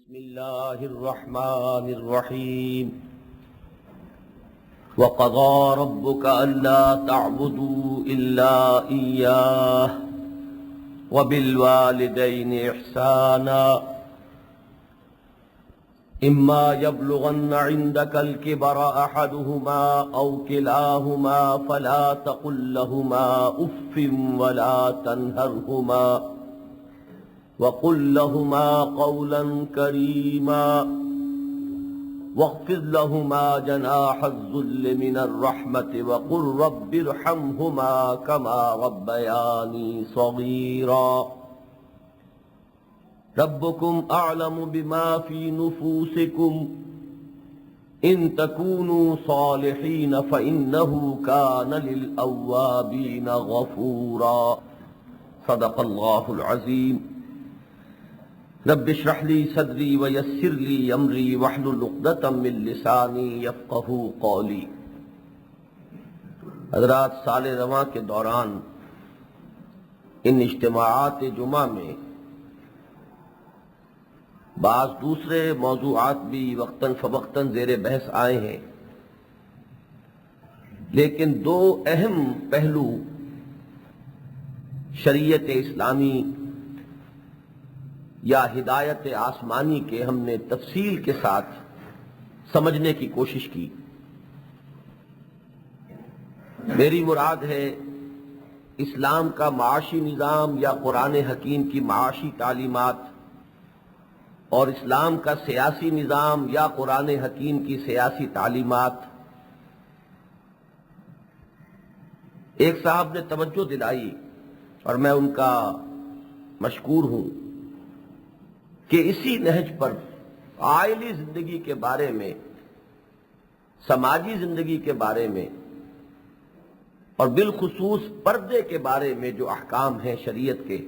بسم الله الرحمن الرحيم وقضى ربك ألا تعبدوا إلا إياه وبالوالدين إحسانا إما يبلغن عندك الكبر أحدهما أو كلاهما فلا تقل لهما أف ولا تنهرهما وقل لهما قولا كريما واخفض لهما جناح الذل من الرحمة وقل رب ارحمهما كما ربياني صغيرا ربكم أعلم بما في نفوسكم إن تكونوا صالحين فإنه كان للأوابين غفورا صدق الله العظيم رب اشرح لي صدري ويسر لي امري واحلل عقدة من لساني يفقهوا قولي۔ حضرات، سال رواں کے دوران ان اجتماعات جمعہ میں بعض دوسرے موضوعات بھی وقتاً فوقتاً زیر بحث آئے ہیں، لیکن دو اہم پہلو شریعت اسلامی یا ہدایت آسمانی کے ہم نے تفصیل کے ساتھ سمجھنے کی کوشش کی۔ میری مراد ہے اسلام کا معاشی نظام یا قرآن حکیم کی معاشی تعلیمات، اور اسلام کا سیاسی نظام یا قرآن حکیم کی سیاسی تعلیمات۔ ایک صاحب نے توجہ دلائی اور میں ان کا مشکور ہوں کہ اسی نہج پر عائلی زندگی کے بارے میں، سماجی زندگی کے بارے میں، اور بالخصوص پردے کے بارے میں جو احکام ہیں شریعت کے،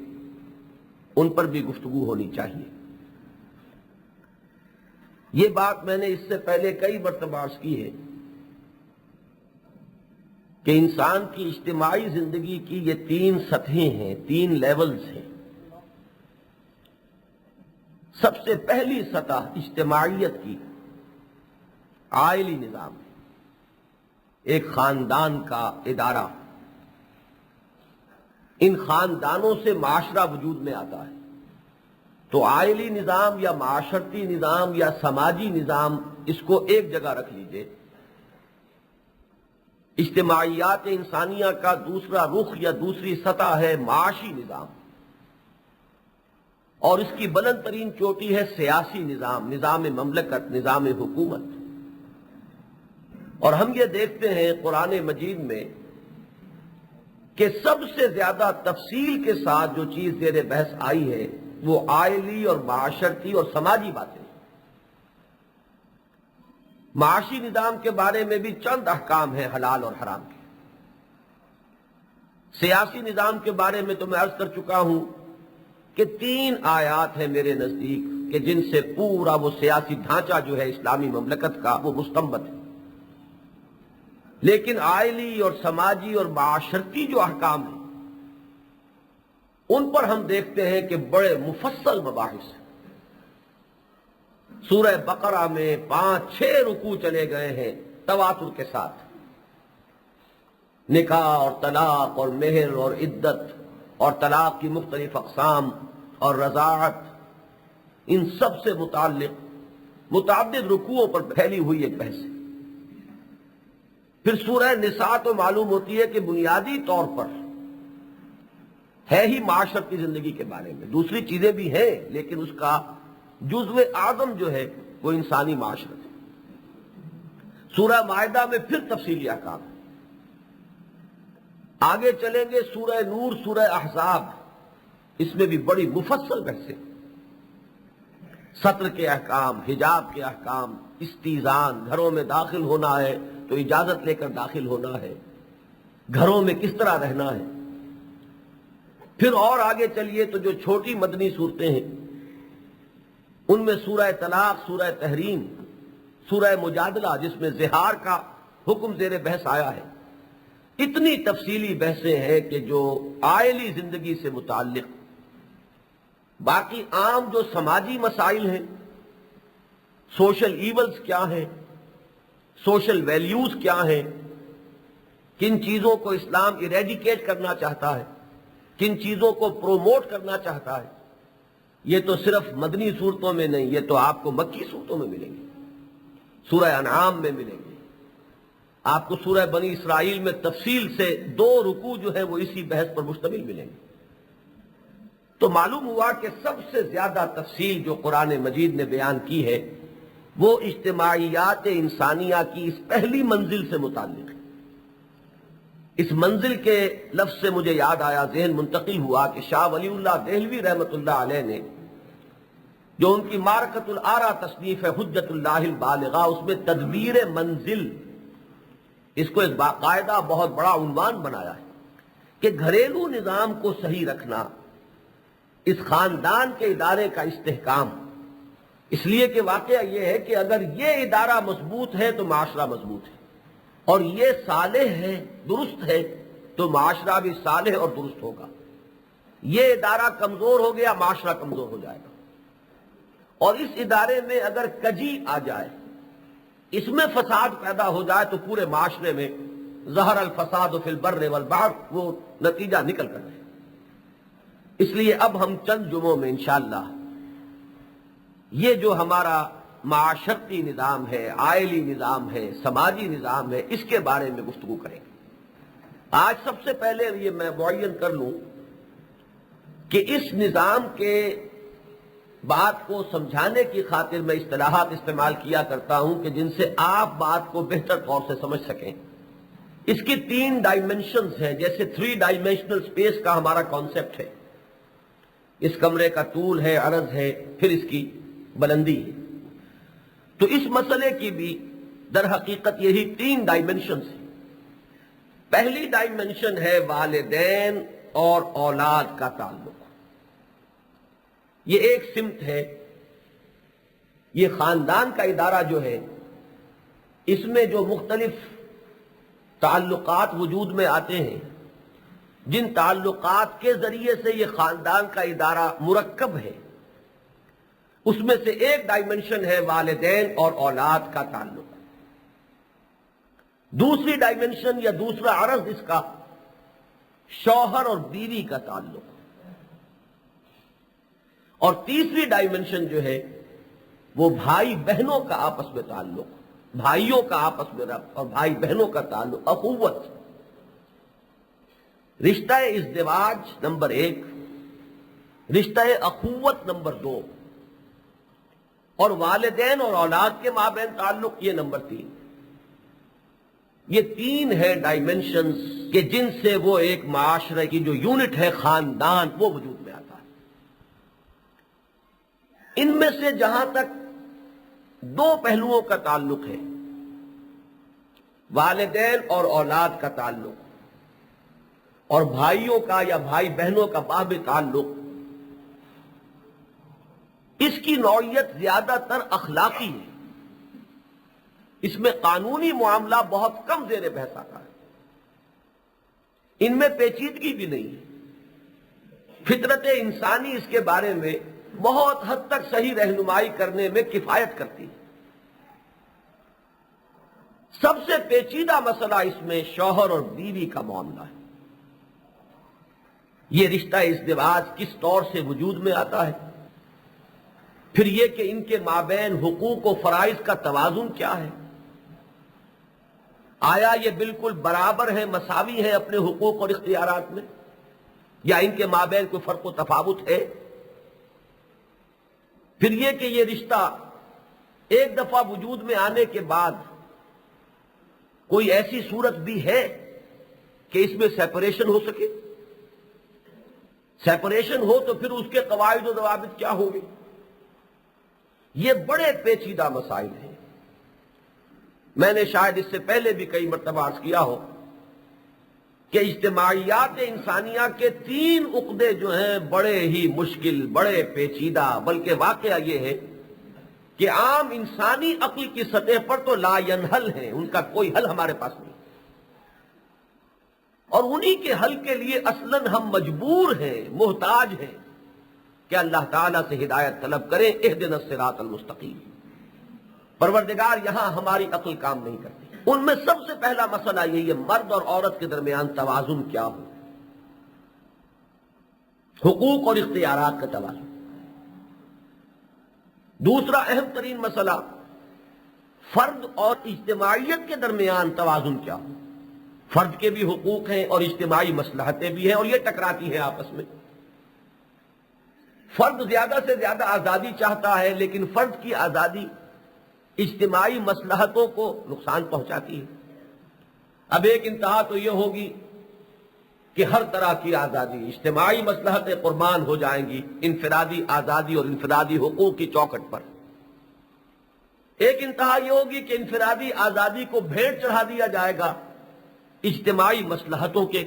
ان پر بھی گفتگو ہونی چاہیے۔ یہ بات میں نے اس سے پہلے کئی مرتبہ عرض کی ہے کہ انسان کی اجتماعی زندگی کی یہ تین سطحیں ہیں، تین لیولز ہیں۔ سب سے پہلی سطح اجتماعیت کی عائلی نظام ہے، ایک خاندان کا ادارہ۔ ان خاندانوں سے معاشرہ وجود میں آتا ہے، تو عائلی نظام یا معاشرتی نظام یا سماجی نظام، اس کو ایک جگہ رکھ لیجئے۔ اجتماعیات انسانیہ کا دوسرا رخ یا دوسری سطح ہے معاشی نظام، اور اس کی بلند ترین چوٹی ہے سیاسی نظام، نظام مملکت، نظام حکومت۔ اور ہم یہ دیکھتے ہیں قرآن مجید میں کہ سب سے زیادہ تفصیل کے ساتھ جو چیز زیر بحث آئی ہے وہ عائلی اور معاشرتی اور سماجی باتیں۔ معاشی نظام کے بارے میں بھی چند احکام ہیں حلال اور حرام کے۔ سیاسی نظام کے بارے میں تو میں عرض کر چکا ہوں کہ 3 آیات ہیں میرے نزدیک کہ جن سے پورا وہ سیاسی ڈھانچہ جو ہے اسلامی مملکت کا وہ مستنبت ہے۔ لیکن عائلی اور سماجی اور معاشرتی جو احکام ہیں ان پر ہم دیکھتے ہیں کہ بڑے مفصل مباحث ہیں۔ سورہ بقرہ میں 5-6 رکوع چلے گئے ہیں تواتر کے ساتھ، نکاح اور طلاق اور مہر اور عدت اور طلاق کی مختلف اقسام اور رضاعت، ان سب سے متعلق متعدد رکوعوں پر پھیلی ہوئی ایک بحث ہے۔ پھر سورہ نساء تو معلوم ہوتی ہے کہ بنیادی طور پر ہے ہی معاشرتی زندگی کے بارے میں، دوسری چیزیں بھی ہیں لیکن اس کا جزو اعظم جو ہے وہ انسانی معاشرت ہے۔ سورہ مائدہ میں پھر تفصیلی احکام ہے۔ آگے چلیں گے سورہ نور، سورہ احزاب، اس میں بھی بڑی مفصل بحثیں، سطر کے احکام، حجاب کے احکام، استیزان، گھروں میں داخل ہونا ہے تو اجازت لے کر داخل ہونا ہے، گھروں میں کس طرح رہنا ہے۔ پھر اور آگے چلیے تو جو چھوٹی مدنی صورتیں ہیں ان میں سورہ طلاق، سورہ تحریم، سورہ مجادلہ جس میں زہار کا حکم زیر بحث آیا ہے، اتنی تفصیلی بحثیں ہیں کہ جو عائلی زندگی سے متعلق، باقی عام جو سماجی مسائل ہیں سوشل ایولز کیا ہیں، سوشل ویلیوز کیا ہیں، کن چیزوں کو اسلام ایریڈیکیٹ کرنا چاہتا ہے، کن چیزوں کو پروموٹ کرنا چاہتا ہے، یہ تو صرف مدنی صورتوں میں نہیں، یہ تو آپ کو مکی صورتوں میں ملیں گے، سورہ انعام میں ملیں گے آپ کو، سورہ بنی اسرائیل میں تفصیل سے 2 رکوع جو ہے وہ اسی بحث پر مشتمل ملیں گے۔ تو معلوم ہوا کہ سب سے زیادہ تفصیل جو قرآن مجید نے بیان کی ہے وہ اجتماعیات انسانیہ کی اس پہلی منزل سے متعلق ہے۔ اس منزل کے لفظ سے مجھے یاد آیا، ذہن منتقل ہوا کہ شاہ ولی اللہ دہلوی رحمۃ اللہ علیہ نے جو ان کی معرکۃ الآراء تصنیف ہے حجت اللہ البالغہ، اس میں تدبیر منزل اس کو ایک باقاعدہ بہت بڑا عنوان بنایا ہے کہ گھریلو نظام کو صحیح رکھنا، اس خاندان کے ادارے کا استحکام، اس لیے کہ واقعہ یہ ہے کہ اگر یہ ادارہ مضبوط ہے تو معاشرہ مضبوط ہے، اور یہ صالح ہے، درست ہے، تو معاشرہ بھی صالح اور درست ہوگا۔ یہ ادارہ کمزور ہو گیا، معاشرہ کمزور ہو جائے گا، اور اس ادارے میں اگر کجی آ جائے، اس میں فساد پیدا ہو جائے، تو پورے معاشرے میں ظہر الفساد فی البر والبحر وہ نتیجہ نکل کر رہے۔ اس لیے اب ہم چند جمعوں میں انشاءاللہ یہ جو ہمارا معاشرتی نظام ہے، عائلی نظام ہے، سماجی نظام ہے، اس کے بارے میں گفتگو کریں گے۔ آج سب سے پہلے یہ میں معین کر لوں کہ اس نظام کے بات کو سمجھانے کی خاطر میں اصطلاحات استعمال کیا کرتا ہوں کہ جن سے آپ بات کو بہتر طور سے سمجھ سکیں۔ اس کی 3 ڈائمنشنز ہیں، جیسے 3 ڈائمنشنل سپیس کا ہمارا کانسیپٹ ہے۔ اس کمرے کا طول ہے، عرض ہے، پھر اس کی بلندی ہے۔ تو اس مسئلے کی بھی در حقیقت یہی 3 ڈائمنشنز ہیں۔ پہلی ڈائمنشن ہے والدین اور اولاد کا تعلق، یہ ایک سمت ہے۔ یہ خاندان کا ادارہ جو ہے، اس میں جو مختلف تعلقات وجود میں آتے ہیں، جن تعلقات کے ذریعے سے یہ خاندان کا ادارہ مرکب ہے، اس میں سے ایک ڈائمنشن ہے والدین اور اولاد کا تعلق۔ دوسری ڈائمنشن یا دوسرا عرض اس کا شوہر اور بیوی کا تعلق، اور تیسری ڈائمنشن جو ہے وہ بھائی بہنوں کا آپس میں تعلق، بھائیوں کا آپس میں ربط اور بھائی بہنوں کا تعلق، اخوت، رشتہ ازدواج نمبر 1، رشتہ اخوت نمبر 2، اور والدین اور اولاد کے مابین تعلق یہ نمبر 3۔ یہ 3 ہے ڈائمنشنز کہ جن سے وہ ایک معاشرے کی جو یونٹ ہے خاندان وہ وجود میں آتا ہے۔ ان میں سے جہاں تک 2 پہلوؤں کا تعلق ہے، والدین اور اولاد کا تعلق اور بھائیوں کا یا بھائی بہنوں کا باب تعلق، اس کی نوعیت زیادہ تر اخلاقی ہے، اس میں قانونی معاملہ بہت کم زیر بحث آتا ہے، ان میں پیچیدگی بھی نہیں ہے، فطرت انسانی اس کے بارے میں بہت حد تک صحیح رہنمائی کرنے میں کفایت کرتی ہے۔ سب سے پیچیدہ مسئلہ اس میں شوہر اور بیوی کا معاملہ ہے۔ یہ رشتہ ازدواج کس طور سے وجود میں آتا ہے، پھر یہ کہ ان کے مابین حقوق و فرائض کا توازن کیا ہے، آیا یہ بالکل برابر ہے، مساوی ہے اپنے حقوق اور اختیارات میں، یا ان کے مابین کوئی فرق و تفاوت ہے، پھر یہ کہ یہ رشتہ ایک دفعہ وجود میں آنے کے بعد کوئی ایسی صورت بھی ہے کہ اس میں سیپریشن ہو سکے، سیپریشن ہو تو پھر اس کے قواعد و ضوابط کیا ہوں گے۔ یہ بڑے پیچیدہ مسائل ہیں، میں نے شاید اس سے پہلے بھی کئی مرتبہ عرض کیا ہو کہ اجتماعیات انسانیہ کے 3 عقدے جو ہیں بڑے ہی مشکل، بڑے پیچیدہ، بلکہ واقعہ یہ ہے کہ عام انسانی عقل کی سطح پر تو لا ینحل ہیں، ان کا کوئی حل ہمارے پاس نہیں، اور انہی کے حل کے لیے اصلاً ہم مجبور ہیں، محتاج ہیں کہ اللہ تعالیٰ سے ہدایت طلب کریں، اہدنا الصراط المستقیم۔ پروردگار یہاں ہماری عقل کام نہیں کرتی۔ ان میں سب سے پہلا مسئلہ یہی ہے، مرد اور عورت کے درمیان توازن کیا ہو، حقوق اور اختیارات کا توازن۔ دوسرا اہم ترین مسئلہ، فرد اور اجتماعیت کے درمیان توازن کیا ہو، فرد کے بھی حقوق ہیں اور اجتماعی مصلحتیں بھی ہیں، اور یہ ٹکراتی ہیں آپس میں۔ فرد زیادہ سے زیادہ آزادی چاہتا ہے، لیکن فرد کی آزادی اجتماعی مصلحتوں کو نقصان پہنچاتی ہے۔ اب ایک انتہا تو یہ ہوگی کہ ہر طرح کی آزادی، اجتماعی مصلحتیں قربان ہو جائیں گی انفرادی آزادی اور انفرادی حقوق کی چوکھٹ پر۔ ایک انتہا یہ ہوگی کہ انفرادی آزادی کو بھیٹ چڑھا دیا جائے گا اجتماعی مصلحتوں کے،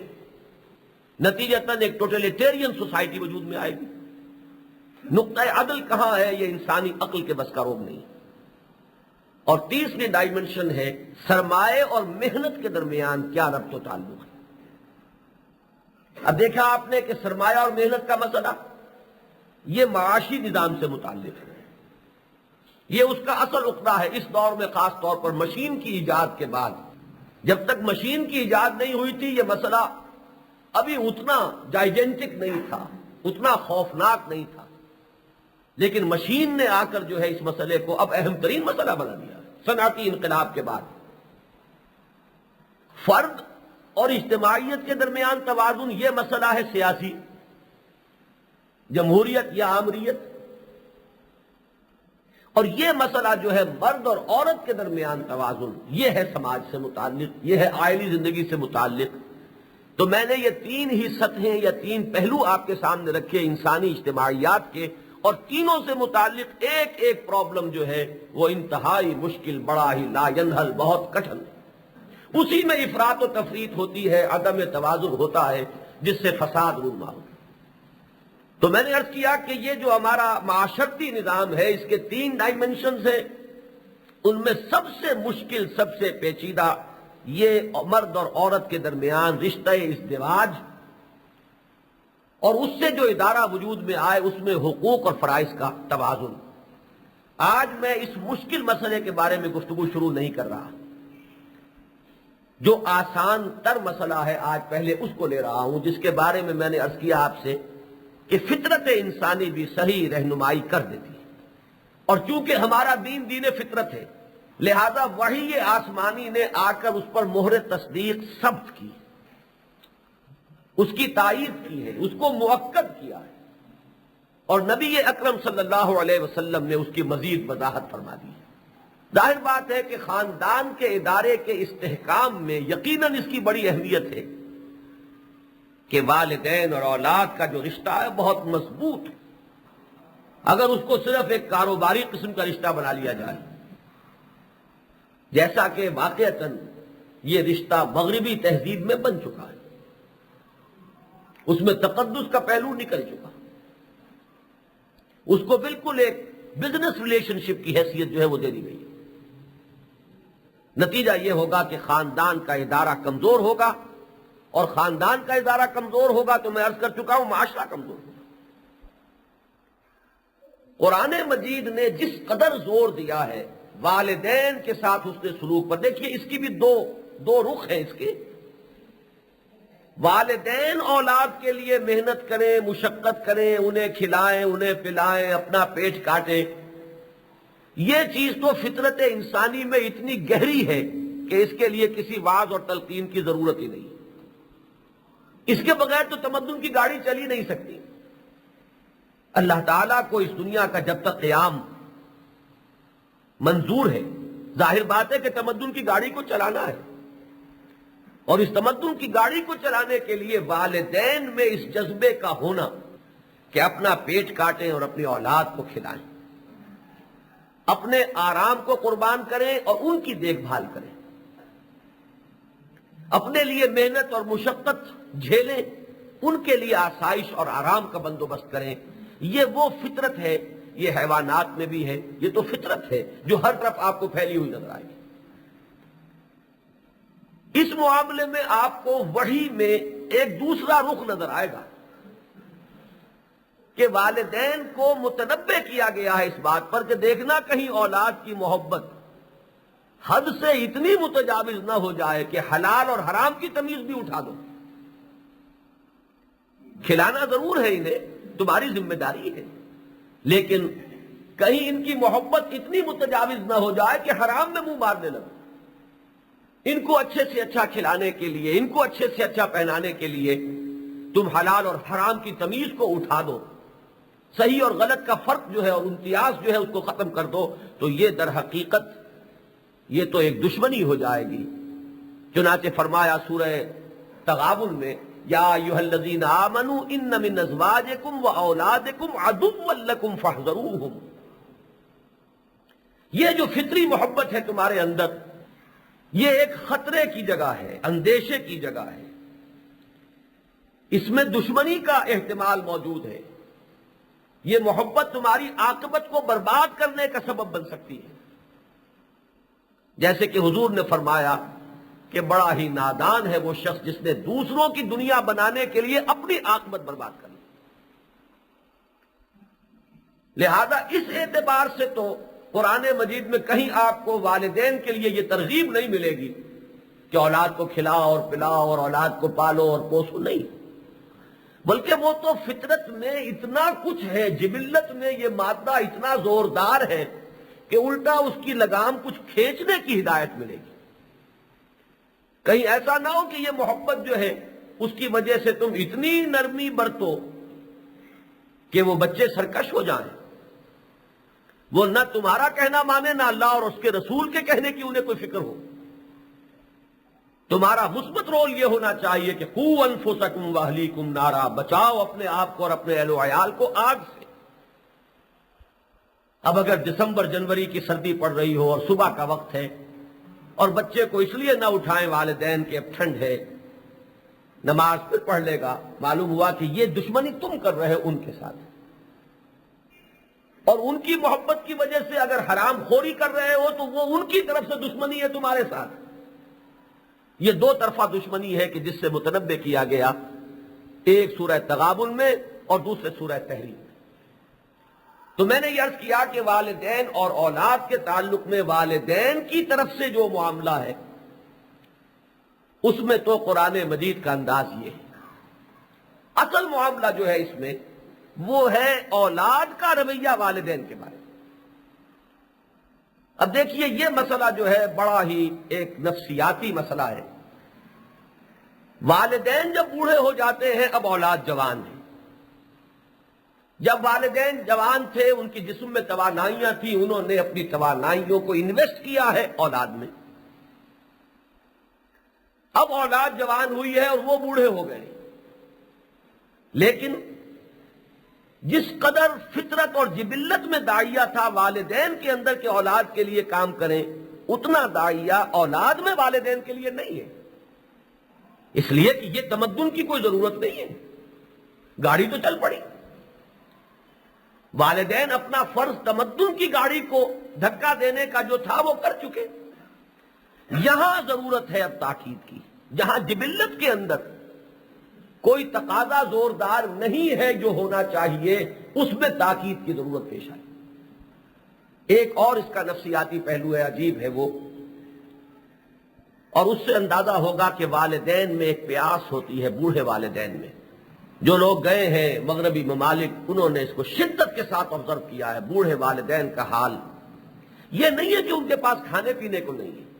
نتیجتاً ایک ٹوٹلیٹیرین سوسائٹی وجود میں آئے گی۔ نقطہ عدل کہاں ہے، یہ انسانی عقل کے بس کا روگ نہیں۔ اور تیسری ڈائمنشن ہے، سرمایہ اور محنت کے درمیان کیا ربط و تعلق ہے۔ اب دیکھا آپ نے کہ سرمایہ اور محنت کا مسئلہ یہ معاشی نظام سے متعلق ہے، یہ اس کا اصل عقدہ ہے۔ اس دور میں خاص طور پر مشین کی ایجاد کے بعد، جب تک مشین کی ایجاد نہیں ہوئی تھی، یہ مسئلہ ابھی اتنا جائجنٹک نہیں تھا، اتنا خوفناک نہیں تھا، لیکن مشین نے آ کر جو ہے اس مسئلے کو اب اہم ترین مسئلہ بنا دیا۔ صنعتی انقلاب کے بعد فرد اور اجتماعیت کے درمیان توازن، یہ مسئلہ ہے سیاسی، جمہوریت یا آمریت، اور یہ مسئلہ جو ہے مرد اور عورت کے درمیان توازن، یہ ہے سماج سے متعلق، یہ ہے عائلی زندگی سے متعلق۔ تو میں نے یہ تین ہی سطحیں یا تین پہلو آپ کے سامنے رکھے انسانی اجتماعیات کے، اور تینوں سے متعلق ایک ایک پرابلم جو ہے وہ انتہائی مشکل، بڑا ہی لا ینحل، بہت کٹھن۔ اسی میں افراط و تفریط ہوتی ہے، عدم توازن ہوتا ہے، جس سے فساد رونما ہوتا ہے۔ تو میں نے عرض کیا کہ یہ جو ہمارا معاشرتی نظام ہے، اس کے تین ڈائمنشنز ہیں، ان میں سب سے مشکل، سب سے پیچیدہ یہ مرد اور عورت کے درمیان رشتہ ازدواج، اور اس سے جو ادارہ وجود میں آئے اس میں حقوق اور فرائض کا توازن۔ آج میں اس مشکل مسئلے کے بارے میں گفتگو شروع نہیں کر رہا، جو آسان تر مسئلہ ہے آج پہلے اس کو لے رہا ہوں، جس کے بارے میں نے عرض کیا آپ سے کہ فطرت انسانی بھی صحیح رہنمائی کر دیتی ہے، اور چونکہ ہمارا دین دین فطرت ہے، لہذا وحی آسمانی نے آ کر اس پر مہر تصدیق ثبت کی، اس کی تائید کی ہے، اس کو مؤکد کیا ہے، اور نبی اکرم صلی اللہ علیہ وسلم نے اس کی مزید وضاحت فرما دی ہے۔ ظاہر بات ہے کہ خاندان کے ادارے کے استحکام میں یقیناً اس کی بڑی اہمیت ہے کہ والدین اور اولاد کا جو رشتہ ہے بہت مضبوط ہے۔ اگر اس کو صرف ایک کاروباری قسم کا رشتہ بنا لیا جائے، جیسا کہ واقعتاً یہ رشتہ مغربی تہذیب میں بن چکا ہے، اس میں تقدس کا پہلو نکل چکا، اس کو بالکل ایک بزنس ریلیشن شپ کی حیثیت جو ہے وہ دے دی گئی ہے۔ نتیجہ یہ ہوگا کہ خاندان کا ادارہ کمزور ہوگا، اور خاندان کا ادارہ کمزور ہوگا تو میں عرض کر چکا ہوں معاشرہ کمزور ہوگا۔ قرآن مجید نے جس قدر زور دیا ہے والدین کے ساتھ حسن سلوک پر، دیکھیے اس کی بھی دو رخ ہیں اس کے۔ والدین اولاد کے لیے محنت کریں، مشقت کریں، انہیں کھلائیں، انہیں پلائیں، اپنا پیٹ کاٹیں، یہ چیز تو فطرت انسانی میں اتنی گہری ہے کہ اس کے لیے کسی وعظ اور تلقین کی ضرورت ہی نہیں۔ اس کے بغیر تو تمدن کی گاڑی چل ہی نہیں سکتی۔ اللہ تعالیٰ کو اس دنیا کا جب تک قیام منظور ہے، ظاہر بات ہے کہ تمدن کی گاڑی کو چلانا ہے، اور اس تمدن کی گاڑی کو چلانے کے لیے والدین میں اس جذبے کا ہونا کہ اپنا پیٹ کاٹیں اور اپنی اولاد کو کھلائیں، اپنے آرام کو قربان کریں اور ان کی دیکھ بھال کریں، اپنے لیے محنت اور مشقت جھیلیں، ان کے لیے آسائش اور آرام کا بندوبست کریں۔ یہ وہ فطرت ہے، یہ حیوانات میں بھی ہے، یہ تو فطرت ہے جو ہر طرف آپ کو پھیلی ہوئی نظر آئے گی۔ اس معاملے میں آپ کو وحی میں ایک دوسرا رخ نظر آئے گا کہ والدین کو متنبہ کیا گیا ہے اس بات پر کہ دیکھنا کہیں اولاد کی محبت حد سے اتنی متجاوز نہ ہو جائے کہ حلال اور حرام کی تمیز بھی اٹھا دو. کھلانا ضرور ہے انہیں، تمہاری ذمہ داری ہے، لیکن کہیں ان کی محبت اتنی متجاوز نہ ہو جائے کہ حرام میں منہ مارنے لگو. ان کو اچھے سے اچھا کھلانے کے لیے، ان کو اچھے سے اچھا پہنانے کے لیے تم حلال اور حرام کی تمیز کو اٹھا دو، صحیح اور غلط کا فرق جو ہے اور امتیاز جو ہے اس کو ختم کر دو، تو یہ در حقیقت یہ تو ایک دشمنی ہو جائے گی. چنانچہ فرمایا سورہ تغابن میں، یا ایھا الذین آمنوا ان من ازواجکم واولادکم عدوا لکم فاحذروہم. یہ جو فطری محبت ہے تمہارے اندر، یہ ایک خطرے کی جگہ ہے، اندیشے کی جگہ ہے، اس میں دشمنی کا احتمال موجود ہے. یہ محبت تمہاری عاقبت کو برباد کرنے کا سبب بن سکتی ہے. جیسے کہ حضور نے فرمایا کہ بڑا ہی نادان ہے وہ شخص جس نے دوسروں کی دنیا بنانے کے لیے اپنی عاقبت برباد کر لی. لہذا اس اعتبار سے تو قرآن مجید میں کہیں آپ کو والدین کے لیے یہ ترغیب نہیں ملے گی کہ اولاد کو کھلاؤ اور پلاؤ اور اولاد کو پالو اور پوسو، نہیں، بلکہ وہ تو فطرت میں اتنا کچھ ہے، جبلت میں یہ مادہ اتنا زوردار ہے کہ الٹا اس کی لگام کچھ کھینچنے کی ہدایت ملے گی. کہیں ایسا نہ ہو کہ یہ محبت جو ہے اس کی وجہ سے تم اتنی نرمی برتو کہ وہ بچے سرکش ہو جائیں، وہ نہ تمہارا کہنا مانے، نہ اللہ اور اس کے رسول کے کہنے کی انہیں کوئی فکر ہو. تمہارا مثبت رول یہ ہونا چاہیے کہ قوا انفسکم واہلیکم نارا، بچاؤ اپنے آپ کو اور اپنے اہل و عیال کو آگ سے. اب اگر دسمبر جنوری کی سردی پڑ رہی ہو اور صبح کا وقت ہے اور بچے کو اس لیے نہ اٹھائیں والدین کے اب ٹھنڈ ہے، نماز پھر پڑھ لے گا، معلوم ہوا کہ یہ دشمنی تم کر رہے ان کے ساتھ، اور ان کی محبت کی وجہ سے اگر حرام خوری کر رہے ہو تو وہ ان کی طرف سے دشمنی ہے تمہارے ساتھ. یہ دو طرفہ دشمنی ہے کہ جس سے متنبہ کیا گیا، ایک سورہ تغابن میں اور دوسرے سورہ تحریم میں. تو میں نے یہ عرض کیا کہ والدین اور اولاد کے تعلق میں والدین کی طرف سے جو معاملہ ہے اس میں تو قرآن مجید کا انداز یہ ہے. اصل معاملہ جو ہے اس میں وہ ہے اولاد کا رویہ والدین کے بارے میں. اب دیکھیے یہ مسئلہ جو ہے بڑا ہی ایک نفسیاتی مسئلہ ہے. والدین جب بوڑھے ہو جاتے ہیں، اب اولاد جوان ہے. جب والدین جوان تھے، ان کی جسم میں توانائیاں تھیں، انہوں نے اپنی توانائیوں کو انویسٹ کیا ہے اولاد میں. اب اولاد جوان ہوئی ہے اور وہ بوڑھے ہو گئے، لیکن جس قدر فطرت اور جبلت میں داعیہ تھا والدین کے اندر کے اولاد کے لیے کام کریں، اتنا داعیہ اولاد میں والدین کے لیے نہیں ہے. اس لیے کہ یہ تمدن کی کوئی ضرورت نہیں ہے، گاڑی تو چل پڑی. والدین اپنا فرض تمدن کی گاڑی کو دھکا دینے کا جو تھا وہ کر چکے. یہاں ضرورت ہے اب تاکید کی، جہاں جبلت کے اندر کوئی تقاضا زوردار نہیں ہے جو ہونا چاہیے، اس میں تاکید کی ضرورت پیش آئی. ایک اور اس کا نفسیاتی پہلو ہے، عجیب ہے وہ، اور اس سے اندازہ ہوگا کہ والدین میں ایک پیاس ہوتی ہے، بوڑھے والدین میں. جو لوگ گئے ہیں مغربی ممالک انہوں نے اس کو شدت کے ساتھ آبزرو کیا ہے. بوڑھے والدین کا حال یہ نہیں ہے کہ ان کے پاس کھانے پینے کو نہیں ہے،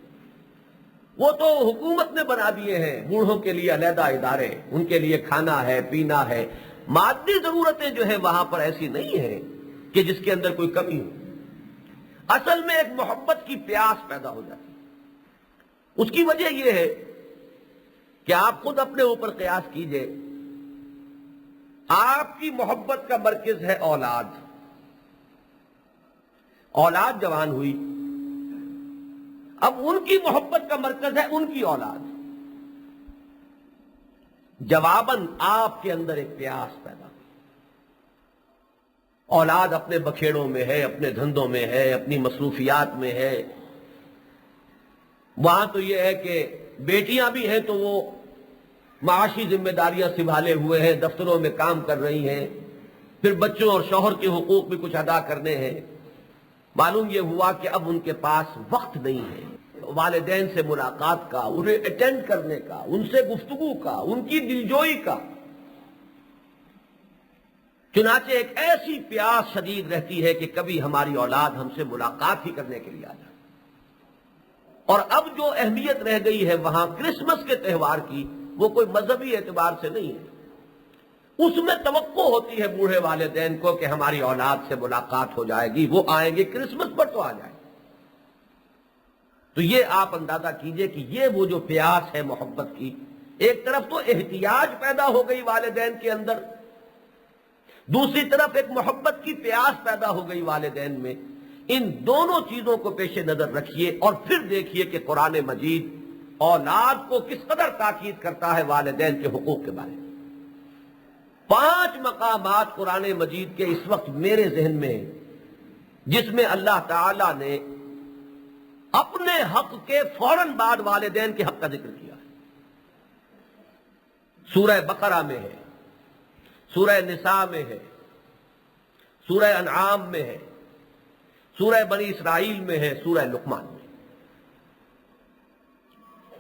وہ تو حکومت نے بنا دیے ہیں بوڑھوں کے لیے علیحدہ ادارے، ان کے لیے کھانا ہے، پینا ہے، مادی ضرورتیں جو ہیں وہاں پر ایسی نہیں ہیں کہ جس کے اندر کوئی کمی ہو. اصل میں ایک محبت کی پیاس پیدا ہو جاتی ہے. اس کی وجہ یہ ہے کہ آپ خود اپنے اوپر قیاس کیجئے، آپ کی محبت کا مرکز ہے اولاد. اولاد جوان ہوئی، اب ان کی محبت کا مرکز ہے ان کی اولاد. جواباً آپ کے اندر ایک پیاس پیدا ہوئی. اولاد اپنے بکھیڑوں میں ہے، اپنے دھندوں میں ہے، اپنی مصروفیات میں ہے. وہاں تو یہ ہے کہ بیٹیاں بھی ہیں تو وہ معاشی ذمہ داریاں سنبھالے ہوئے ہیں، دفتروں میں کام کر رہی ہیں، پھر بچوں اور شوہر کے حقوق بھی کچھ ادا کرنے ہیں. معلوم یہ ہوا کہ اب ان کے پاس وقت نہیں ہے. والدین سے ملاقات کا، انہیں اٹینڈ کرنے کا، ان سے گفتگو کا، ان کی دلجوئی کا۔ چنانچہ ایک ایسی پیاس شدید رہتی ہے کہ کبھی ہماری اولاد ہم سے ملاقات ہی کرنے کے لیے آ جائے۔ اور اب جو اہمیت رہ گئی ہے وہاں کرسمس کے تہوار کی، وہ کوئی مذہبی اعتبار سے نہیں ہے، اس میں توقع ہوتی ہے بوڑھے والدین کو کہ ہماری اولاد سے ملاقات ہو جائے گی، وہ آئیں گے کرسمس پر تو آ جائیں گے۔ تو یہ آپ اندازہ کیجئے کہ یہ وہ جو پیاس ہے محبت کی، ایک طرف تو احتیاج پیدا ہو گئی والدین کے اندر، دوسری طرف ایک محبت کی پیاس پیدا ہو گئی والدین میں۔ ان دونوں چیزوں کو پیش نظر رکھیے اور پھر دیکھیے کہ قرآن مجید اولاد کو کس قدر تاکید کرتا ہے والدین کے حقوق کے بارے میں۔ 5 مقامات قرآن مجید کے اس وقت میرے ذہن میں ہیں جس میں اللہ تعالی نے اپنے حق کے فوراً بعد والدین کے حق کا ذکر کیا ہے۔ سورہ بقرہ میں ہے، سورہ نساء میں ہے، سورہ انعام میں ہے، سورہ بنی اسرائیل میں ہے، سورہ لقمان میں۔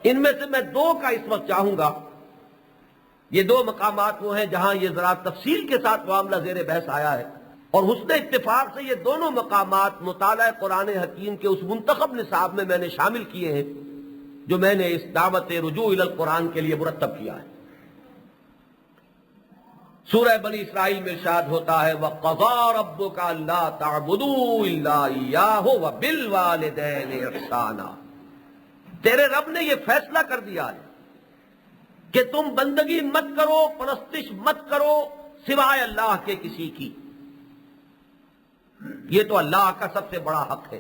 ان میں سے میں 2 کا اس وقت چاہوں گا۔ یہ 2 مقامات وہ ہیں جہاں یہ ذرا تفصیل کے ساتھ معاملہ زیر بحث آیا ہے، اور حسن اتفاق سے یہ دونوں مقامات مطالعہ قرآن حکیم کے اس منتخب نصاب میں نے شامل کیے ہیں جو میں نے اس دعوت رجوع الی القرآن کے لیے مرتب کیا ہے۔ سورہ بنی اسرائیل میں ارشاد ہوتا ہے وَقَضَىٰ رَبُّكَ أَلَّا تَعْبُدُوا إِلَّا إِيَّاهُ وَبِالْوَالِدَيْنِ إِحْسَانًا۔ تیرے رب نے یہ فیصلہ کر دیا ہے کہ تم بندگی مت کرو، پرستش مت کرو سوائے اللہ کے کسی کی۔ یہ تو اللہ کا سب سے بڑا حق ہے،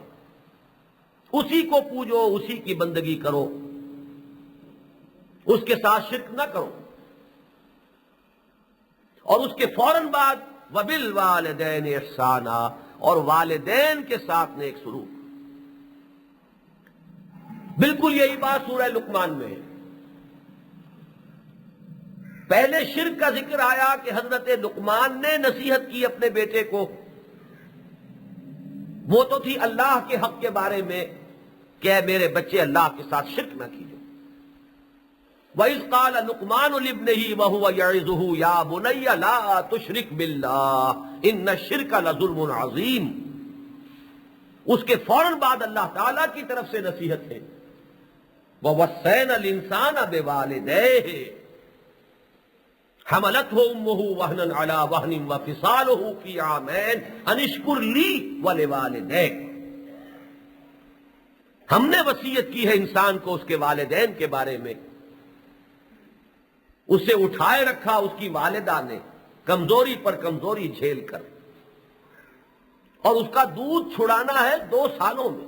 اسی کو پوجو، اسی کی بندگی کرو، اس کے ساتھ شرک نہ کرو۔ اور اس کے فوراً بعد وَبِالْوَالِدَيْنِ إِحْسَانًا، اور والدین کے ساتھ نیک سلوک۔ بالکل یہی بات سورہ لقمان میں ہے۔ پہلے شرک کا ذکر آیا کہ حضرت لقمان نے نصیحت کی اپنے بیٹے کو، وہ تو تھی اللہ کے حق کے بارے میں کہ اے میرے بچے اللہ کے ساتھ شرک نہ کیجو۔ وَإِذْ قَالَ لُقْمَانُ لِابْنِهِ وَهُوَ يَعِظُهُ يَا بُنَيَّ لَا تُشْرِكْ بِاللَّهِ إِنَّ الشِّرْكَ لَظُلْمٌ عَظِيمٌ۔ اس کے فوراً بعد اللہ تعالیٰ کی طرف سے نصیحت ہے وَوَصَّيْنَا الْإِنسَانَ بِوَالِدَيْهِ حَمَلَتْهُ أُمُّهُ وَهْنًا عَلَى وَهْنٍ وَفِصَالُهُ فِي عَامَيْنِ أَنِ اشْكُرْ لِي وَلِوَالِدَيْكَ۔ ہم نے وصیت کی ہے انسان کو اس کے والدین کے بارے میں، اسے اٹھائے رکھا اس کی والدہ نے کمزوری پر کمزوری جھیل کر، اور اس کا دودھ چھڑانا ہے 2 سالوں میں،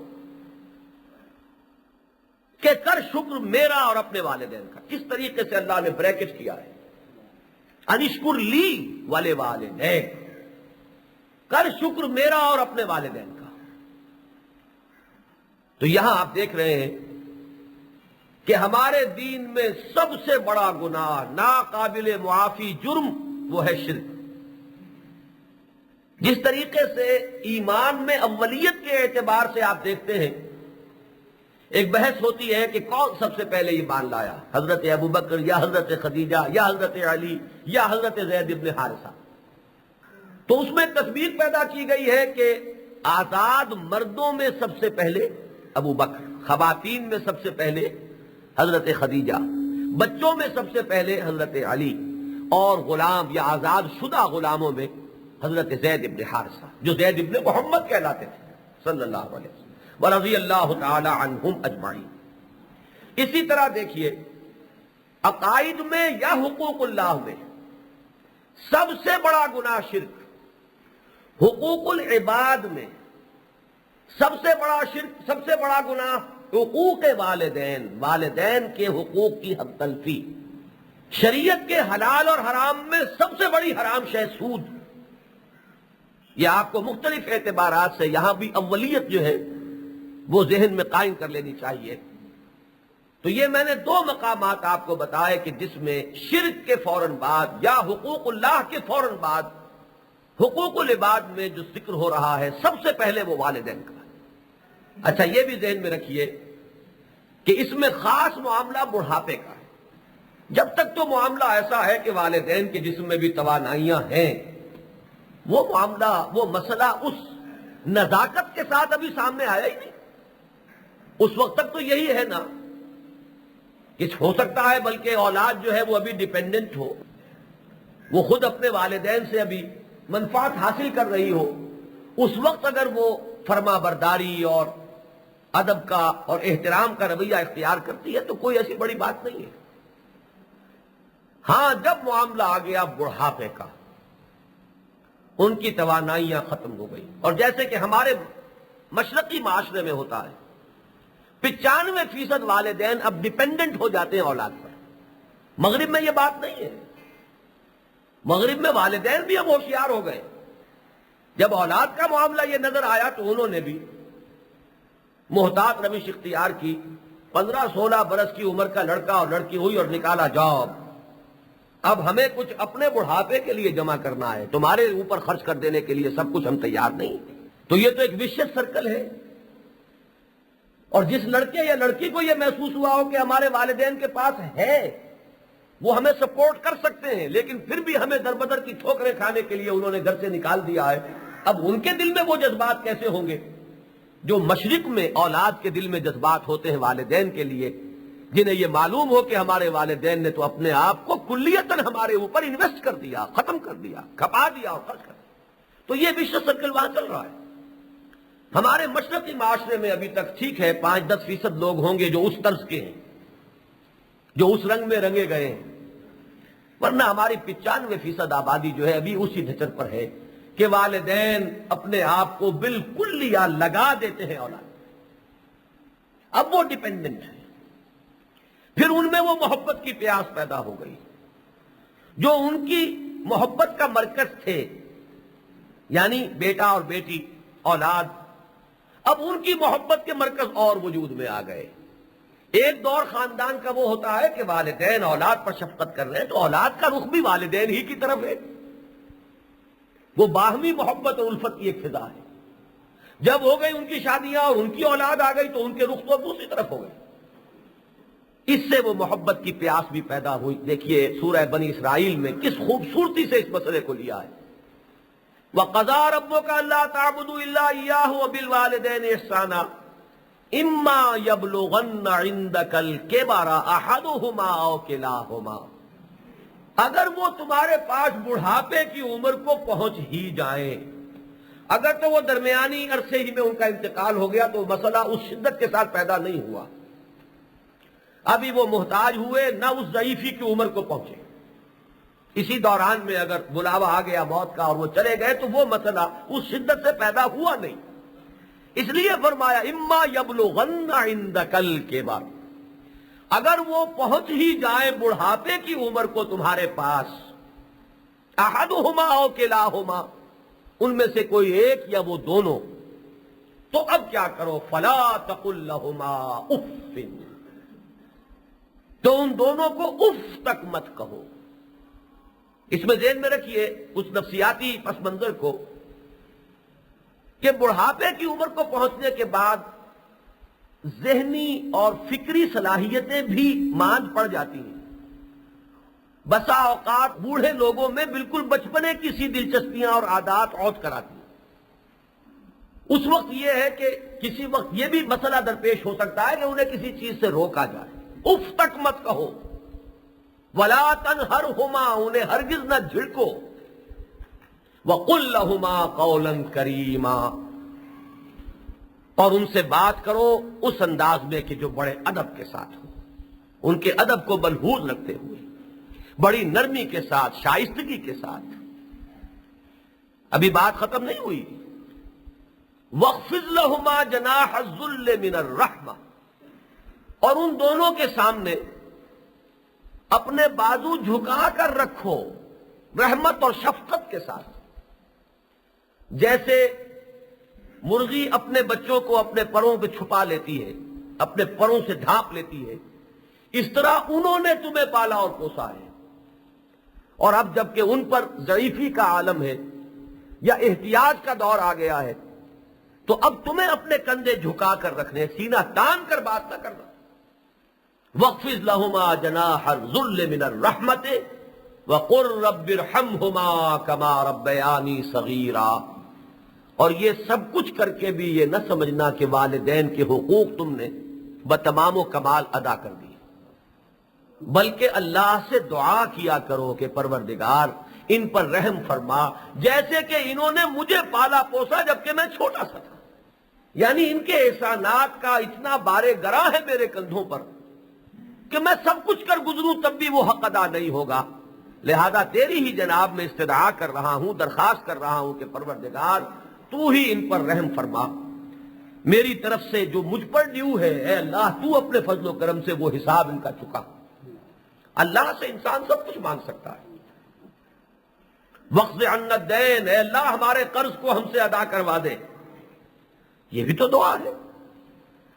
کہ کر شکر میرا اور اپنے والدین کا۔ اس طریقے سے اللہ نے بریکٹ کیا ہے انشکر لی ولوالدیک، کر شکر میرا اور اپنے والدین کا۔ تو یہاں آپ دیکھ رہے ہیں کہ ہمارے دین میں سب سے بڑا گناہ، ناقابل معافی جرم، وہ ہے شرک۔ جس طریقے سے ایمان میں اولیت کے اعتبار سے آپ دیکھتے ہیں، ایک بحث ہوتی ہے کہ کون سب سے پہلے ایمان لایا، حضرت ابو بکر یا حضرت خدیجہ یا حضرت علی یا حضرت زید ابن حارثہ۔ تو اس میں تصویر پیدا کی گئی ہے کہ آزاد مردوں میں سب سے پہلے ابو بکر، خواتین میں سب سے پہلے حضرت خدیجہ، بچوں میں سب سے پہلے حضرت علی، اور غلام یا آزاد شدہ غلاموں میں حضرت زید ابن حارثہ، جو زید ابن محمد کہلاتے تھے صلی اللہ علیہ وسلم، ورضی اللہ تعالی عنہم اجمعین۔ اسی طرح دیکھیے عقائد میں یا حقوق اللہ میں سب سے بڑا گناہ شرک، حقوق العباد میں سب سے بڑا شرک، سب سے بڑا گناہ حقوق والدین، والدین کے حقوق کی حق تلفی۔ شریعت کے حلال اور حرام میں سب سے بڑی حرام شے سود۔ یہ آپ کو مختلف اعتبارات سے یہاں بھی اولیت جو ہے وہ ذہن میں قائم کر لینی چاہیے۔ تو یہ میں نے 2 مقامات آپ کو بتائے کہ جس میں شرک کے فوراً بعد یا حقوق اللہ کے فوراً بعد حقوق العباد میں جو ذکر ہو رہا ہے سب سے پہلے وہ والدین کا۔ اچھا یہ بھی ذہن میں رکھیے کہ اس میں خاص معاملہ بڑھاپے کا ہے۔ جب تک تو معاملہ ایسا ہے کہ والدین کے جسم میں بھی توانائیاں ہیں، وہ معاملہ، وہ مسئلہ اس نزاکت کے ساتھ ابھی سامنے آیا ہی نہیں۔ اس وقت تک تو یہی ہے نا کہ ہو سکتا ہے بلکہ اولاد جو ہے وہ ابھی ڈیپینڈنٹ ہو، وہ خود اپنے والدین سے ابھی منفعت حاصل کر رہی ہو۔ اس وقت اگر وہ فرما برداری اور ادب کا اور احترام کا رویہ اختیار کرتی ہے تو کوئی ایسی بڑی بات نہیں ہے۔ ہاں، جب معاملہ آ گیا بڑھاپے کا، ان کی توانائیاں ختم ہو گئی، اور جیسے کہ ہمارے مشرقی معاشرے میں ہوتا ہے 95% والدین اب ڈیپینڈنٹ ہو جاتے ہیں اولاد پر۔ مغرب میں یہ بات نہیں ہے، مغرب میں والدین بھی اب ہوشیار ہو گئے۔ جب اولاد کا معاملہ یہ نظر آیا تو انہوں نے بھی محتاط روش اختیار کی۔ 15-16 برس کی عمر کا لڑکا اور لڑکی ہوئی اور نکالا جاب، اب ہمیں کچھ اپنے بڑھاپے کے لیے جمع کرنا ہے، تمہارے اوپر خرچ کر دینے کے لیے سب کچھ ہم تیار نہیں۔ تو یہ تو ایک وشیس سرکل ہے۔ اور جس لڑکے یا لڑکی کو یہ محسوس ہوا ہو کہ ہمارے والدین کے پاس ہے، وہ ہمیں سپورٹ کر سکتے ہیں، لیکن پھر بھی ہمیں دربدر کی ٹھوکریں کھانے کے لیے انہوں نے گھر سے نکال دیا ہے، اب ان کے دل میں وہ جذبات کیسے ہوں گے جو مشرق میں اولاد کے دل میں جذبات ہوتے ہیں والدین کے لیے، جنہیں یہ معلوم ہو کہ ہمارے والدین نے تو اپنے آپ کو کلیتاً ہمارے اوپر انویسٹ کر دیا، ختم کر دیا، کھپا دیا اور خرچ کر دیا۔ تو یہ وشیس سرکل وہاں چل رہا ہے۔ ہمارے مشرقی معاشرے میں ابھی تک ٹھیک ہے 5-10% لوگ ہوں گے جو اس طرز کے ہیں، جو اس رنگ میں رنگے گئے ہیں، ورنہ ہماری 95% آبادی جو ہے ابھی اسی ڈھچر پر ہے کہ والدین اپنے آپ کو بالکل یا لگا دیتے ہیں اولاد، اب وہ ڈیپینڈنٹ ہے۔ پھر ان میں وہ محبت کی پیاس پیدا ہو گئی، جو ان کی محبت کا مرکز تھے، یعنی بیٹا اور بیٹی، اولاد، اب ان کی محبت کے مرکز اور وجود میں آ گئے۔ ایک دور خاندان کا وہ ہوتا ہے کہ والدین اولاد پر شفقت کر رہے ہیں تو اولاد کا رخ بھی والدین ہی کی طرف ہے، وہ باہمی محبت اور الفت کی ایک فضا ہے۔ جب ہو گئی ان کی شادیاں اور ان کی اولاد آ گئی تو ان کے رخ تو دوسری طرف ہو گئے، اس سے وہ محبت کی پیاس بھی پیدا ہوئی۔ دیکھیے سورہ بنی اسرائیل میں کس خوبصورتی سے اس مسئلے کو لیا ہے۔ وَقَضَىٰ رَبُّكَ أَلَّا تَعْبُدُوا إِلَّا إِيَّاهُ وَبِالْوَالِدَيْنِ إِحْسَانًا إِمَّا يَبْلُغَنَّ عِندَكَ الْكِبَرَ أَحَدُهُمَا أَوْ كِلَاهُمَا، اگر وہ تمہارے پاس بڑھاپے کی عمر کو پہنچ ہی جائیں، اگر تو وہ درمیانی عرصے ہی میں ان کا انتقال ہو گیا تو مسئلہ اس شدت کے ساتھ پیدا نہیں ہوا، ابھی وہ محتاج ہوئے نہ اس ضعیفی کی عمر کو پہنچے، اسی دوران میں اگر بلاوا آ گیا موت کا اور وہ چلے گئے تو وہ مسئلہ اس شدت سے پیدا ہوا نہیں۔ اس لیے فرمایا اما یبلغن عندک الکبر، اگر وہ پہنچ ہی جائیں بڑھاپے کی عمر کو تمہارے پاس، احدہما او کلاہما، ان میں سے کوئی ایک یا وہ دونوں، تو اب کیا کرو، فلا تقل لہما اف، تو ان دونوں کو اف تک مت کہو۔ اس میں ذہن میں رکھیے اس نفسیاتی پس منظر کو کہ بڑھاپے کی عمر کو پہنچنے کے بعد ذہنی اور فکری صلاحیتیں بھی ماند پڑ جاتی ہیں۔ بسا اوقات بوڑھے لوگوں میں بالکل بچپنے کی سی دلچسپیاں اور عادات عود کراتی ہیں۔ اس وقت یہ ہے کہ کسی وقت یہ بھی مسئلہ درپیش ہو سکتا ہے کہ انہیں کسی چیز سے روکا جائے، اف تک مت کہو، ولا تنہرہما، انہیں ہرگز نہ جھڑکو، وقل لہما قولا کریما، اور ان سے بات کرو اس انداز میں کہ جو بڑے ادب کے ساتھ ہو، ان کے ادب کو ملحوظ رکھتے ہوئے، بڑی نرمی کے ساتھ، شائستگی کے ساتھ۔ ابھی بات ختم نہیں ہوئی۔ وَاخْفِضْ لَهُمَا جَنَاحَ الذُّلِّ مِنَ الرَّحْمَةِ، اور ان دونوں کے سامنے اپنے بازو جھکا کر رکھو رحمت اور شفقت کے ساتھ۔ جیسے مرغی اپنے بچوں کو اپنے پروں پہ چھپا لیتی ہے، اپنے پروں سے ڈھانپ لیتی ہے، اس طرح انہوں نے تمہیں پالا اور پوسا ہے، اور اب جبکہ ان پر ضعیفی کا عالم ہے یا احتیاج کا دور آ گیا ہے تو اب تمہیں اپنے کندھے جھکا کر رکھنے، سینہ تان کر بات نہ کرنا۔ وَاخْفِضْ لَهُمَا جَنَاحَ الذُّلِّ مِنَ الرَّحْمَةِ وَقُلْ رَبِّ ارْحَمْهُمَا كَمَا رَبَّيَانِي صَغِيرًا۔ اور یہ سب کچھ کر کے بھی یہ نہ سمجھنا کہ والدین کے حقوق تم نے بتمام و کمال ادا کر دی، بلکہ اللہ سے دعا کیا کرو کہ پروردگار ان پر رحم فرما، جیسے کہ انہوں نے مجھے پالا پوسا جبکہ میں چھوٹا سا تھا۔ یعنی ان کے احسانات کا اتنا بارے گراں ہے میرے کندھوں پر کہ میں سب کچھ کر گزروں تب بھی وہ حق ادا نہیں ہوگا، لہذا تیری ہی جناب میں استدعا کر رہا ہوں، درخواست کر رہا ہوں کہ پروردگار تو ہی ان پر رحم فرما، میری طرف سے جو مجھ پر ڈیو ہے اے اللہ تو اپنے فضل و کرم سے وہ حساب ان کا چکا۔ اللہ سے انسان سب کچھ مانگ سکتا ہے۔ وقض عنا الدین، اے اللہ ہمارے قرض کو ہم سے ادا کروا دے، یہ بھی تو دعا ہے،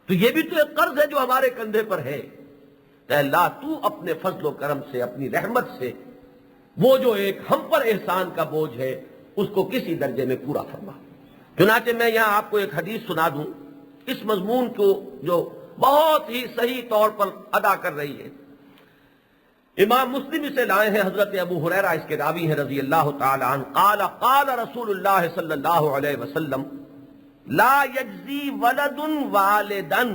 تو یہ بھی تو ایک قرض ہے جو ہمارے کندھے پر ہے۔ اے اللہ تو اپنے فضل و کرم سے، اپنی رحمت سے وہ جو ایک ہم پر احسان کا بوجھ ہے اس کو کسی درجے میں پورا فرما۔ چنانچہ میں یہاں آپ کو ایک حدیث سنا دوں اس مضمون کو جو بہت ہی صحیح طور پر ادا کر رہی ہے۔ امام مسلم اسے لائے ہیں، حضرت ابو ہریرہ اس کے راوی ہیں رضی اللہ تعالی عنہ، قال قال رسول اللہ صلی اللہ علیہ وسلم لا یجزی ولد والدن،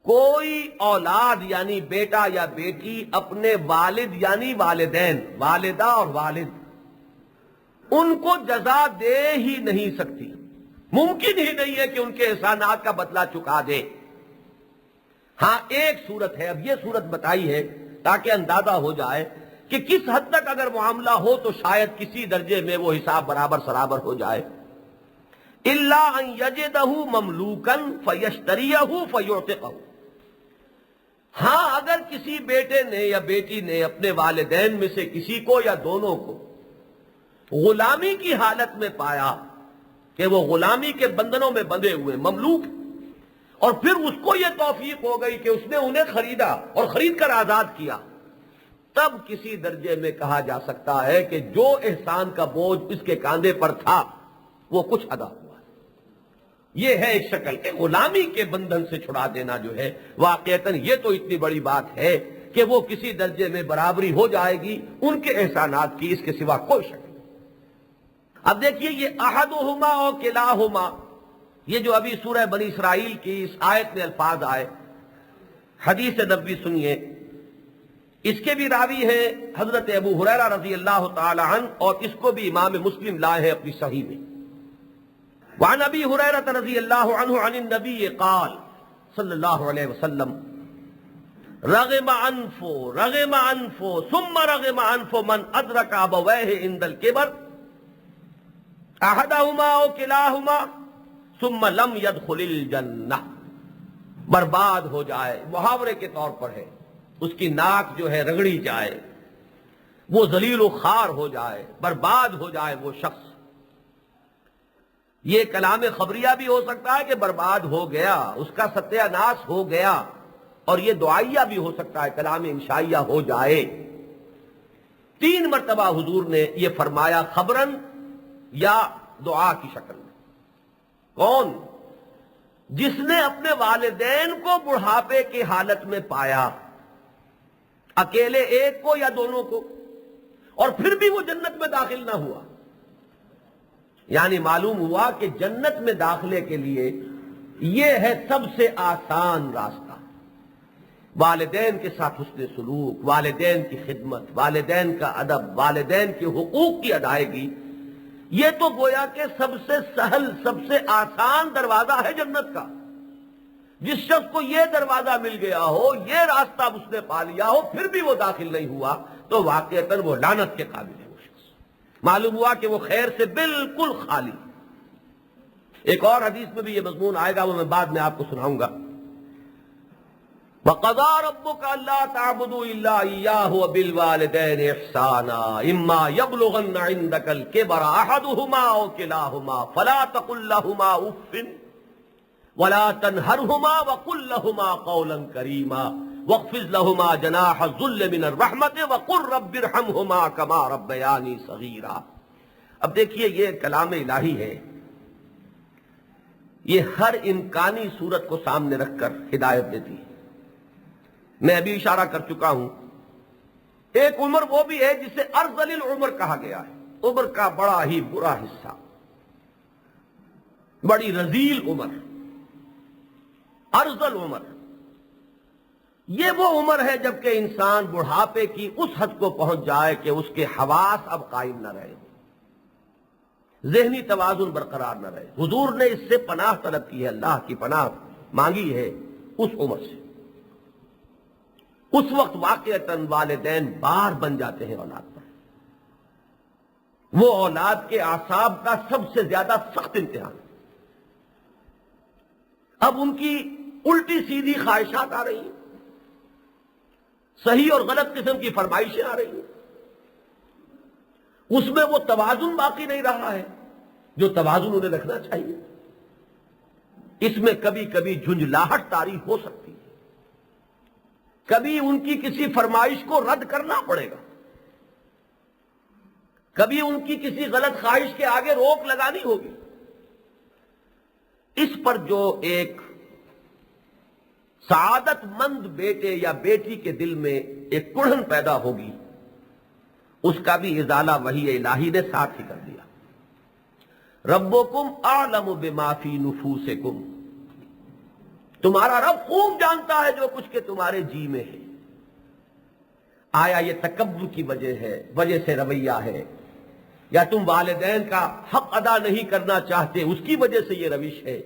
کوئی اولاد یعنی بیٹا یا بیٹی اپنے والد یعنی والدین، والدہ اور والد، ان کو جزا دے ہی نہیں سکتی، ممکن ہی نہیں ہے کہ ان کے احسانات کا بدلہ چکا دے۔ ہاں ایک صورت ہے، اب یہ صورت بتائی ہے تاکہ اندازہ ہو جائے کہ کس حد تک اگر معاملہ ہو تو شاید کسی درجے میں وہ حساب برابر سرابر ہو جائے۔ الا ان یجدہ مملوکا فیشتریہ فیعتقہ، ہاں اگر کسی بیٹے نے یا بیٹی نے اپنے والدین میں سے کسی کو یا دونوں کو غلامی کی حالت میں پایا کہ وہ غلامی کے بندنوں میں بندھے ہوئے مملوک، اور پھر اس کو یہ توفیق ہو گئی کہ اس نے انہیں خریدا اور خرید کر آزاد کیا، تب کسی درجے میں کہا جا سکتا ہے کہ جو احسان کا بوجھ اس کے کاندھے پر تھا وہ کچھ ادا ہوا۔ یہ ہے ایک شکل کہ غلامی کے بندھن سے چھڑا دینا جو ہے واقعتاً یہ تو اتنی بڑی بات ہے کہ وہ کسی درجے میں برابری ہو جائے گی ان کے احسانات کی، اس کے سوا کوئی شک نہیں۔ اب دیکھیے یہ احدہما اور کلاہما، یہ جو ابھی سورہ بنی اسرائیل کی اس آیت میں الفاظ آئے، حدیث نبوی سنیے، اس کے بھی راوی ہیں حضرت ابو ہریرہ رضی اللہ تعالی عنہ، اور اس کو بھی امام مسلم لائے ہیں اپنی صحیح میں۔ وعن ابی ہریرہ رضی اللہ عنہ عن النبی قال صلی اللہ علیہ وسلم رغم انف ثم رغم انف من ادرک ابویہ عند الکبر احدہما او کلاہما ثم لم يدخل الجنہ، برباد ہو جائے، محاورے کے طور پر ہے، اس کی ناک جو ہے رگڑی جائے، وہ ذلیل و خوار ہو جائے، برباد ہو جائے وہ شخص۔ یہ کلام خبریہ بھی ہو سکتا ہے کہ برباد ہو گیا، اس کا ستیہ ناس ہو گیا، اور یہ دعائیہ بھی ہو سکتا ہے کلام انشائیہ ہو جائے۔ 3 مرتبہ حضور نے یہ فرمایا، خبرن یا دعا کی شکل میں۔ کون؟ جس نے اپنے والدین کو بڑھاپے کی حالت میں پایا، اکیلے ایک کو یا دونوں کو، اور پھر بھی وہ جنت میں داخل نہ ہوا۔ یعنی معلوم ہوا کہ جنت میں داخلے کے لیے یہ ہے سب سے آسان راستہ، والدین کے ساتھ حسن سلوک، والدین کی خدمت، والدین کا ادب، والدین کے حقوق کی ادائیگی، یہ تو گویا کہ سب سے سہل، سب سے آسان دروازہ ہے جنت کا۔ جس شخص کو یہ دروازہ مل گیا ہو، یہ راستہ اس نے پا لیا ہو، پھر بھی وہ داخل نہیں ہوا تو واقعتاً وہ لعنت کے قابل ہے وہ شخص۔ معلوم ہوا کہ وہ خیر سے بالکل خالی۔ ایک اور حدیث میں بھی یہ مضمون آئے گا، وہ میں بعد میں آپ کو سناؤں گا۔ وَقَضَىٰ رَبُّكَ أَلَّا تَعْبُدُوا إِلَّا إِيَّاهُ وَبِالْوَالِدَيْنِ إِحْسَانًا إِمَّا يَبْلُغَنَّ عِندَكَ الْكِبَرَ أَحَدُهُمَا أَوْ كِلَاهُمَا فَلَا تَقُل لَّهُمَا أُفٍّ وَلَا تَنْهَرْهُمَا وَقُل لَّهُمَا قَوْلًا كَرِيمًا وَاخْفِضْ لَهُمَا جَنَاحَ الذُّلِّ مِنَ الرَّحْمَةِ وَقُل رَّبِّ ارْحَمْهُمَا كَمَا رَبَّيَانِي صَغِيرًا۔ اب دیکھیے یہ کلام الہی ہے، یہ ہر امکانی صورت کو سامنے رکھ کر ہدایت دیتی ہے۔ میں ابھی اشارہ کر چکا ہوں، ایک عمر وہ بھی ہے جسے ارذل العمر کہا گیا ہے، عمر کا بڑا ہی برا حصہ، بڑی رذیل عمر، ارذل عمر۔ یہ وہ عمر ہے جبکہ انسان بڑھاپے کی اس حد کو پہنچ جائے کہ اس کے حواس اب قائم نہ رہے، ذہنی توازن برقرار نہ رہے۔ حضور نے اس سے پناہ طلب کی ہے، اللہ کی پناہ مانگی ہے اس عمر سے۔ اس وقت واقعتاً والدین بار بن جاتے ہیں اولاد پر، وہ اولاد کے اعصاب کا سب سے زیادہ سخت امتحان۔ اب ان کی الٹی سیدھی خواہشات آ رہی ہیں، صحیح اور غلط قسم کی فرمائشیں آ رہی ہیں، اس میں وہ توازن باقی نہیں رہا ہے جو توازن انہیں رکھنا چاہیے۔ اس میں کبھی کبھی جھنجھلاہٹ طاری ہو سکتی ہے، کبھی ان کی کسی فرمائش کو رد کرنا پڑے گا، کبھی ان کی کسی غلط خواہش کے آگے روک لگانی ہوگی۔ اس پر جو ایک سعادت مند بیٹے یا بیٹی کے دل میں ایک کڑھن پیدا ہوگی، اس کا بھی ازالہ وحی الہی نے ساتھ ہی کر دیا۔ ربکم اعلم بما فی نفوسکم، تمہارا رب خوب جانتا ہے جو کچھ کہ تمہارے جی میں ہے۔ آیا یہ تکبر کی وجہ سے رویہ ہے، یا تم والدین کا حق ادا نہیں کرنا چاہتے اس کی وجہ سے یہ روش ہے،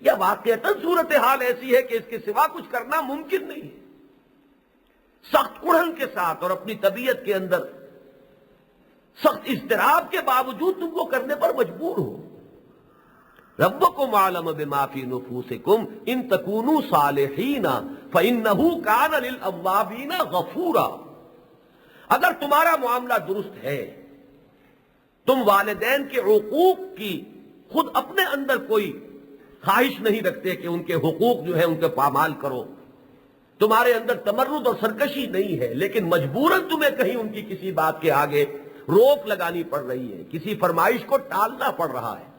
یا واقعتاً صورتحال ایسی ہے کہ اس کے سوا کچھ کرنا ممکن نہیں ہے؟ سخت کڑھن کے ساتھ اور اپنی طبیعت کے اندر سخت اضطراب کے باوجود تم کو کرنے پر مجبور ہو۔ ربکم اعلم بما فی نفوسکم ان تکونوا صالحین فانہ کان للاوابین غفورا۔ اگر تمہارا معاملہ درست ہے، تم والدین کے حقوق کی خود اپنے اندر کوئی خواہش نہیں رکھتے کہ ان کے حقوق جو ہے ان کے پامال کرو، تمہارے اندر تمرد اور سرکشی نہیں ہے، لیکن مجبوراً تمہیں کہیں ان کی کسی بات کے آگے روک لگانی پڑ رہی ہے، کسی فرمائش کو ٹالنا پڑ رہا ہے۔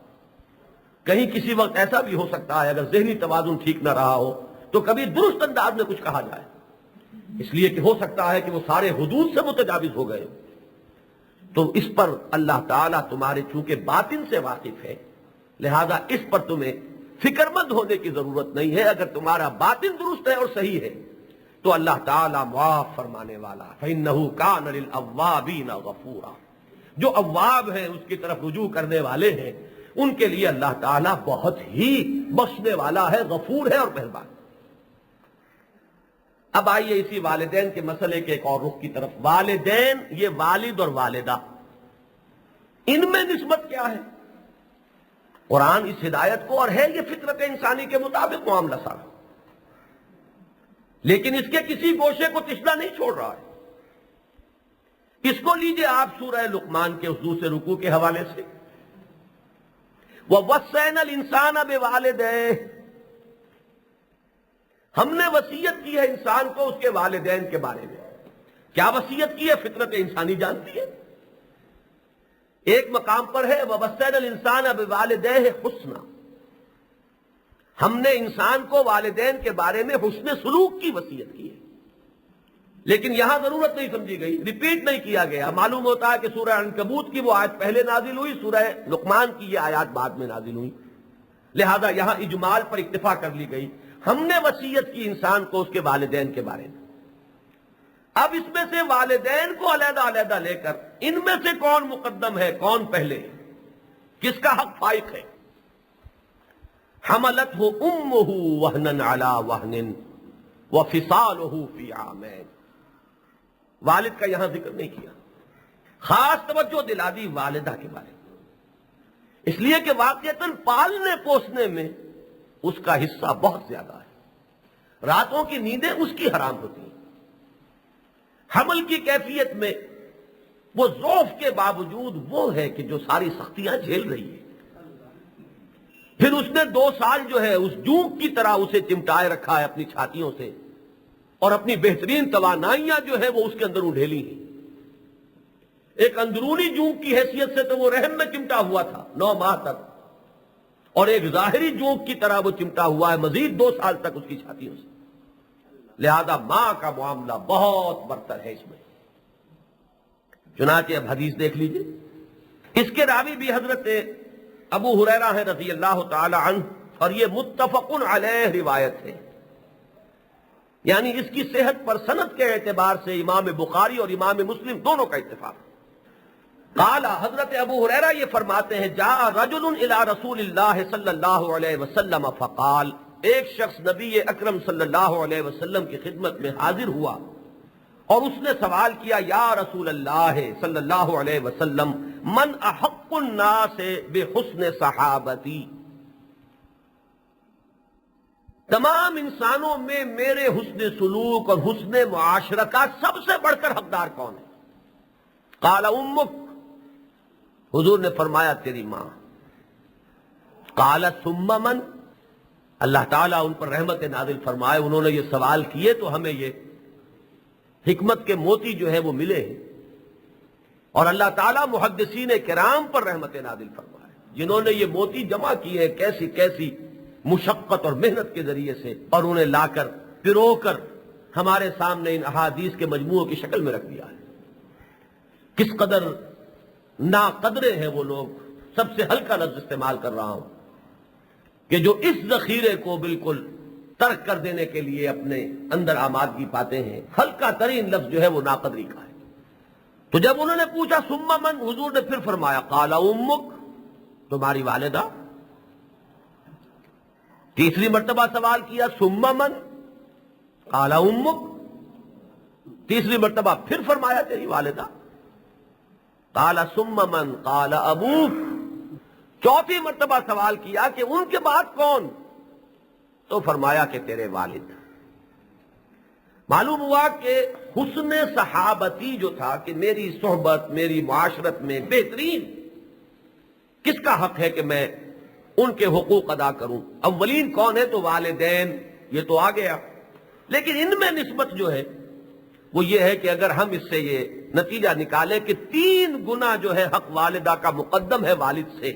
کہیں کسی وقت ایسا بھی ہو سکتا ہے اگر ذہنی توازن ٹھیک نہ رہا ہو تو کبھی درست انداز میں کچھ کہا جائے، اس لیے کہ ہو سکتا ہے کہ وہ سارے حدود سے متجاوز ہو گئے۔ تو اس پر اللہ تعالیٰ تمہارے چونکہ باطن سے واقف ہے، لہذا اس پر تمہیں فکر مند ہونے کی ضرورت نہیں ہے۔ اگر تمہارا باطن درست ہے اور صحیح ہے تو اللہ تعالیٰ معاف فرمانے والا، فَإِنَّهُ كَانَ لِلْأَوَّابِينَ غَفُورًا۔ جو اواب ہیں، اس کی طرف رجوع کرنے والے ہیں، ان کے لیے اللہ تعالیٰ بہت ہی بخشنے والا ہے، غفور ہے اور مہربان۔ اب آئیے اسی والدین کے مسئلے کے ایک اور رخ کی طرف۔ والدین، یہ والد اور والدہ، ان میں نسبت کیا ہے؟ قرآن اس ہدایت کو، اور ہے یہ فطرت انسانی کے مطابق معاملہ سارا، لیکن اس کے کسی گوشے کو تشنا نہیں چھوڑ رہا ہے۔ اس کو لیجئے آپ سورہ لقمان کے اس دوسرے رکوع کے حوالے سے، وَوَصَّيْنَا الْإِنسَانَ بِوَالِدَيْهِ، ہم نے وصیت کی ہے انسان کو اس کے والدین کے بارے میں۔ کیا وصیت کی ہے؟ فطرت انسانی جانتی ہے۔ ایک مقام پر ہے وَوَصَّيْنَا الْإِنسَانَ بِوَالِدَيْهِ حُسْنًا، ہم نے انسان کو والدین کے بارے میں حسن سلوک کی وصیت کی ہے، لیکن یہاں ضرورت نہیں سمجھی گئی، ریپیٹ نہیں کیا گیا۔ معلوم ہوتا ہے کہ سورہ عنکبوت کی وہ آیت پہلے نازل ہوئی، سورہ لقمان کی یہ آیات بعد میں نازل ہوئی، لہذا یہاں اجمال پر اکتفا کر لی گئی۔ ہم نے وصیت کی انسان کو اس کے والدین کے بارے میں۔ اب اس میں سے والدین کو علیحدہ علیحدہ لے کر ان میں سے کون مقدم ہے، کون پہلے، کس کا حق فائق ہے؟ حملتہ امہ وہنا علی وہن وفصالہ فی عامین، والد کا یہاں ذکر نہیں کیا، خاص توجہ دلا دی والدہ کے بارے میں، اس لیے کہ واقعتاً پالنے پوسنے میں اس کا حصہ بہت زیادہ ہے، راتوں کی نیندیں اس کی حرام ہوتی ہیں، حمل کی کیفیت میں وہ ضعف کے باوجود وہ ہے کہ جو ساری سختیاں جھیل رہی ہے، پھر اس نے 2 سال جو ہے اس جونک کی طرح اسے چمٹائے رکھا ہے اپنی چھاتیوں سے، اور اپنی بہترین توانائیاں جو ہے وہ اس کے اندر اڈھیلی ہیں۔ ایک اندرونی جونک کی حیثیت سے تو وہ رحم میں چمٹا ہوا تھا 9 ماہ تک، اور ایک ظاہری جوک کی طرح وہ چمٹا ہوا ہے مزید 2 سال تک اس کی چھاتیوں سے. لہذا ماں کا معاملہ بہت برتر ہے اس میں. چنانچہ اب حدیث دیکھ لیجئے. اس کے راوی بھی حضرت ابو ہریرہ ہیں رضی اللہ تعالی عنہ، اور یہ متفق علیہ روایت ہے، یعنی اس کی صحت پر سند کے اعتبار سے امام بخاری اور امام مسلم دونوں کا اتفاق. قال، حضرت ابو ہریرہ یہ فرماتے ہیں، جاء رجل الى رسول اللہ صلی اللہ علیہ وسلم فقال، ایک شخص نبی اکرم صلی اللہ علیہ وسلم کی خدمت میں حاضر ہوا اور اس نے سوال کیا، یا رسول اللہ صلی اللہ علیہ وسلم، من احق الناس بحسن صحابتی، تمام انسانوں میں میرے حسن سلوک اور حسن معاشرت کا سب سے بڑھ کر حقدار کون ہے؟ قال امک، حضور نے فرمایا تیری ماں. قال ثم من، اللہ تعالیٰ ان پر رحمت نازل فرمائے، انہوں نے یہ سوال کیے تو ہمیں یہ حکمت کے موتی جو ہے وہ ملے ہیں، اور اللہ تعالیٰ محدثین کرام پر رحمت نازل فرمائے جنہوں نے یہ موتی جمع کیے کیسی کیسی مشقت اور محنت کے ذریعے سے، اور انہیں لا کر پرو کر ہمارے سامنے ان احادیث کے مجموعوں کی شکل میں رکھ دیا ہے. کس قدر ناقدرے ہیں وہ لوگ، سب سے ہلکا لفظ استعمال کر رہا ہوں، کہ جو اس ذخیرے کو بالکل ترک کر دینے کے لیے اپنے اندر آمادگی پاتے ہیں. ہلکا ترین لفظ جو ہے وہ ناقدری کا ہے. تو جب انہوں نے پوچھا ثم من، حضور نے پھر فرمایا قال امک، تمہاری والدہ. تیسری مرتبہ سوال کیا ثم من، قال امک. تیسری مرتبہ پھر فرمایا تیری والدہ. قال ثم من، قال ابوک. چوتھی مرتبہ سوال کیا کہ ان کے بعد کون؟ تو فرمایا کہ تیرے والد. معلوم ہوا کہ حسن صحابتی جو تھا کہ میری صحبت، میری معاشرت میں بہترین کس کا حق ہے کہ میں ان کے حقوق ادا کروں. اولین کون ہے؟ تو والدین، یہ تو آ گیا. لیکن ان میں نسبت جو ہے وہ یہ ہے کہ اگر ہم اس سے یہ نتیجہ نکالیں کہ 3 گنا جو ہے حق والدہ کا مقدم ہے والد سے،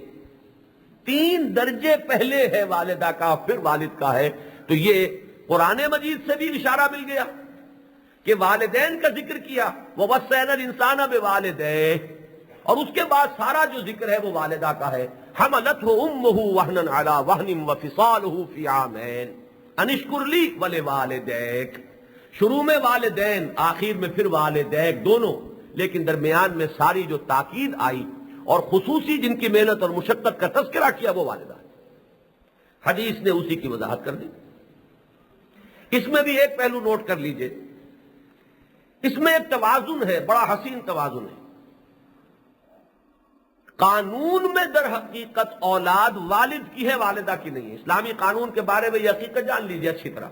3 درجے پہلے ہے والدہ کا پھر والد کا ہے، تو یہ قرآن مجید سے بھی اشارہ مل گیا کہ والدین کا ذکر کیا، وَوَصَّيْنَا الْإِنسَانَ بِوَالِدَيْهِ، اور اس کے بعد سارا جو ذکر ہے وہ والدہ کا ہے. حَمَلَتْهُ أُمُّهُ وَهْنًا عَلَى وَهْنٍ وَفِصَالُهُ فِي عَامَيْنِ أَنِ اشْكُرْ لِي وَلِوَالِدَيْكَ. شروع میں والدین، آخر میں پھر والدیک دونوں، لیکن درمیان میں ساری جو تاکید آئی اور خصوصی جن کی محنت اور مشقت کا تذکرہ کیا وہ والدہ ہے. حدیث نے اسی کی وضاحت کر دی. اس میں بھی ایک پہلو نوٹ کر لیجئے، اس میں ایک توازن ہے، بڑا حسین توازن ہے. قانون میں در حقیقت اولاد والد کی ہے، والدہ کی نہیں ہے. اسلامی قانون کے بارے میں یہ حقیقت جان لیجئے اچھی طرح.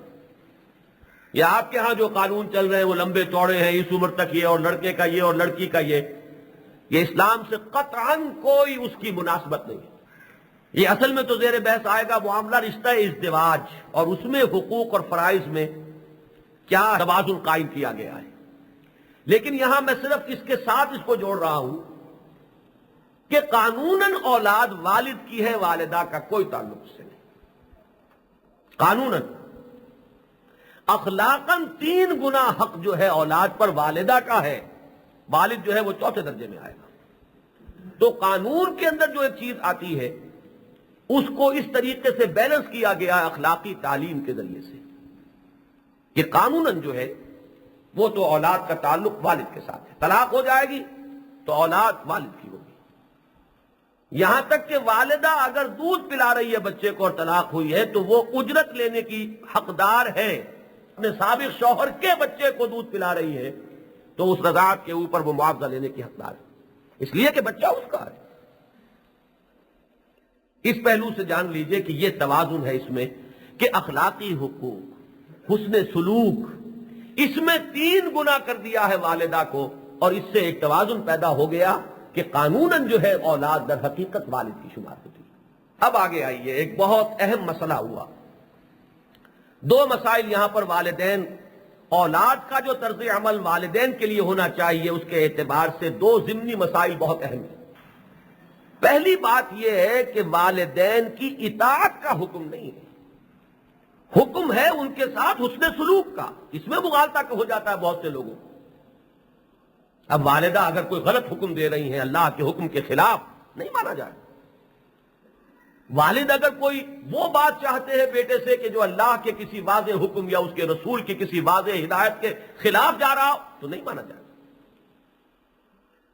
یا آپ کے ہاں جو قانون چل رہے ہیں وہ لمبے چوڑے ہیں، اس عمر تک یہ اور لڑکے کا یہ اور لڑکی کا یہ اسلام سے قطعاً کوئی اس کی مناسبت نہیں ہے. یہ اصل میں تو زیر بحث آئے گا معاملہ رشتہ ازدواج اور اس میں حقوق اور فرائض میں کیا توازن قائم کیا گیا ہے. لیکن یہاں میں صرف اس کے ساتھ اس کو جوڑ رہا ہوں کہ قانوناً اولاد والد کی ہے، والدہ کا کوئی تعلق اس سے نہیں. قانوناً. اخلاقاً 3 گنا حق جو ہے اولاد پر والدہ کا ہے، والد جو ہے وہ 4تھے درجے میں آئے گا. تو قانون کے اندر جو ایک چیز آتی ہے اس کو اس طریقے سے بیلنس کیا گیا اخلاقی تعلیم کے ذریعے سے کہ قانوناً جو ہے وہ تو اولاد کا تعلق والد کے ساتھ ہے. طلاق ہو جائے گی تو اولاد والد کی ہوگی. یہاں تک کہ والدہ اگر دودھ پلا رہی ہے بچے کو اور طلاق ہوئی ہے تو وہ اجرت لینے کی حقدار ہے. اپنے سابق شوہر کے بچے کو دودھ پلا رہی ہے تو اس رضاعت کے اوپر وہ معاوضہ لینے کی حقدار ہے، اس لیے کہ بچہ اس کا ہے. اس پہلو سے جان لیجئے کہ یہ توازن ہے اس میں کہ اخلاقی حقوق، حسن سلوک، اس میں 3 گنا کر دیا ہے والدہ کو، اور اس سے ایک توازن پیدا ہو گیا کہ قانوناً جو ہے اولاد در حقیقت والد کی شمار ہوتی ہے. اب آگے آئیے، ایک بہت اہم مسئلہ ہوا. 2 مسائل یہاں پر والدین، اولاد کا جو طرز عمل والدین کے لیے ہونا چاہیے اس کے اعتبار سے 2 ضمنی مسائل بہت اہم ہیں. پہلی بات یہ ہے کہ والدین کی اطاعت کا حکم نہیں ہے، حکم ہے ان کے ساتھ حسن سلوک کا. اس میں مغالطہ ہو جاتا ہے بہت سے لوگوں کو. اب والدہ اگر کوئی غلط حکم دے رہی ہیں اللہ کے حکم کے خلاف، نہیں مانا جائے. والد اگر کوئی وہ بات چاہتے ہیں بیٹے سے کہ جو اللہ کے کسی واضح حکم یا اس کے رسول کی کسی واضح ہدایت کے خلاف جا رہا ہو تو نہیں مانا جائے.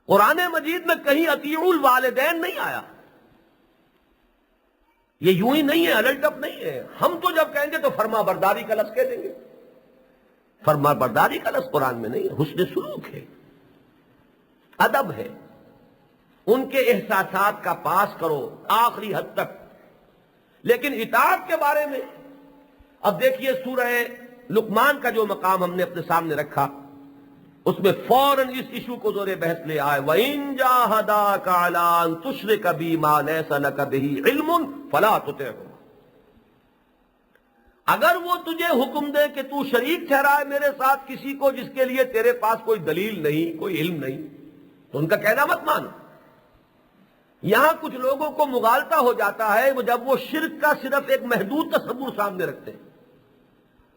قرآن مجید میں کہیں اطیعوا الوالدین نہیں آیا. یہ یوں ہی نہیں ہے، الٹ اپ نہیں ہے. ہم تو جب کہیں گے تو فرما برداری کا لفظ کہہ دیں گے. فرما برداری کا لفظ قرآن میں نہیں ہے، حسن سلوک ہے، ادب ہے. ان کے احساسات کا پاس کرو آخری حد تک. لیکن اطاعت کے بارے میں اب دیکھیے سورہ لقمان کا جو مقام ہم نے اپنے سامنے رکھا، اس میں فوراً اس ایشو کو زور بحث لے آئے. وَإِن جَاهَدَاكَ عَلَىٰ أَن تُشْرِكَ بِي مَا لَيْسَ لَكَ بِهِ عِلْمٌ فَلَا تُطِعْهُمَا. اگر وہ تجھے حکم دے کہ تو شریک ٹھہرائے میرے ساتھ کسی کو جس کے لیے تیرے پاس کوئی دلیل نہیں، کوئی علم نہیں، تو ان کا کہنا مت مان. یہاں کچھ لوگوں کو مغالطہ ہو جاتا ہے جب وہ شرک کا صرف ایک محدود تصور سامنے رکھتے ہیں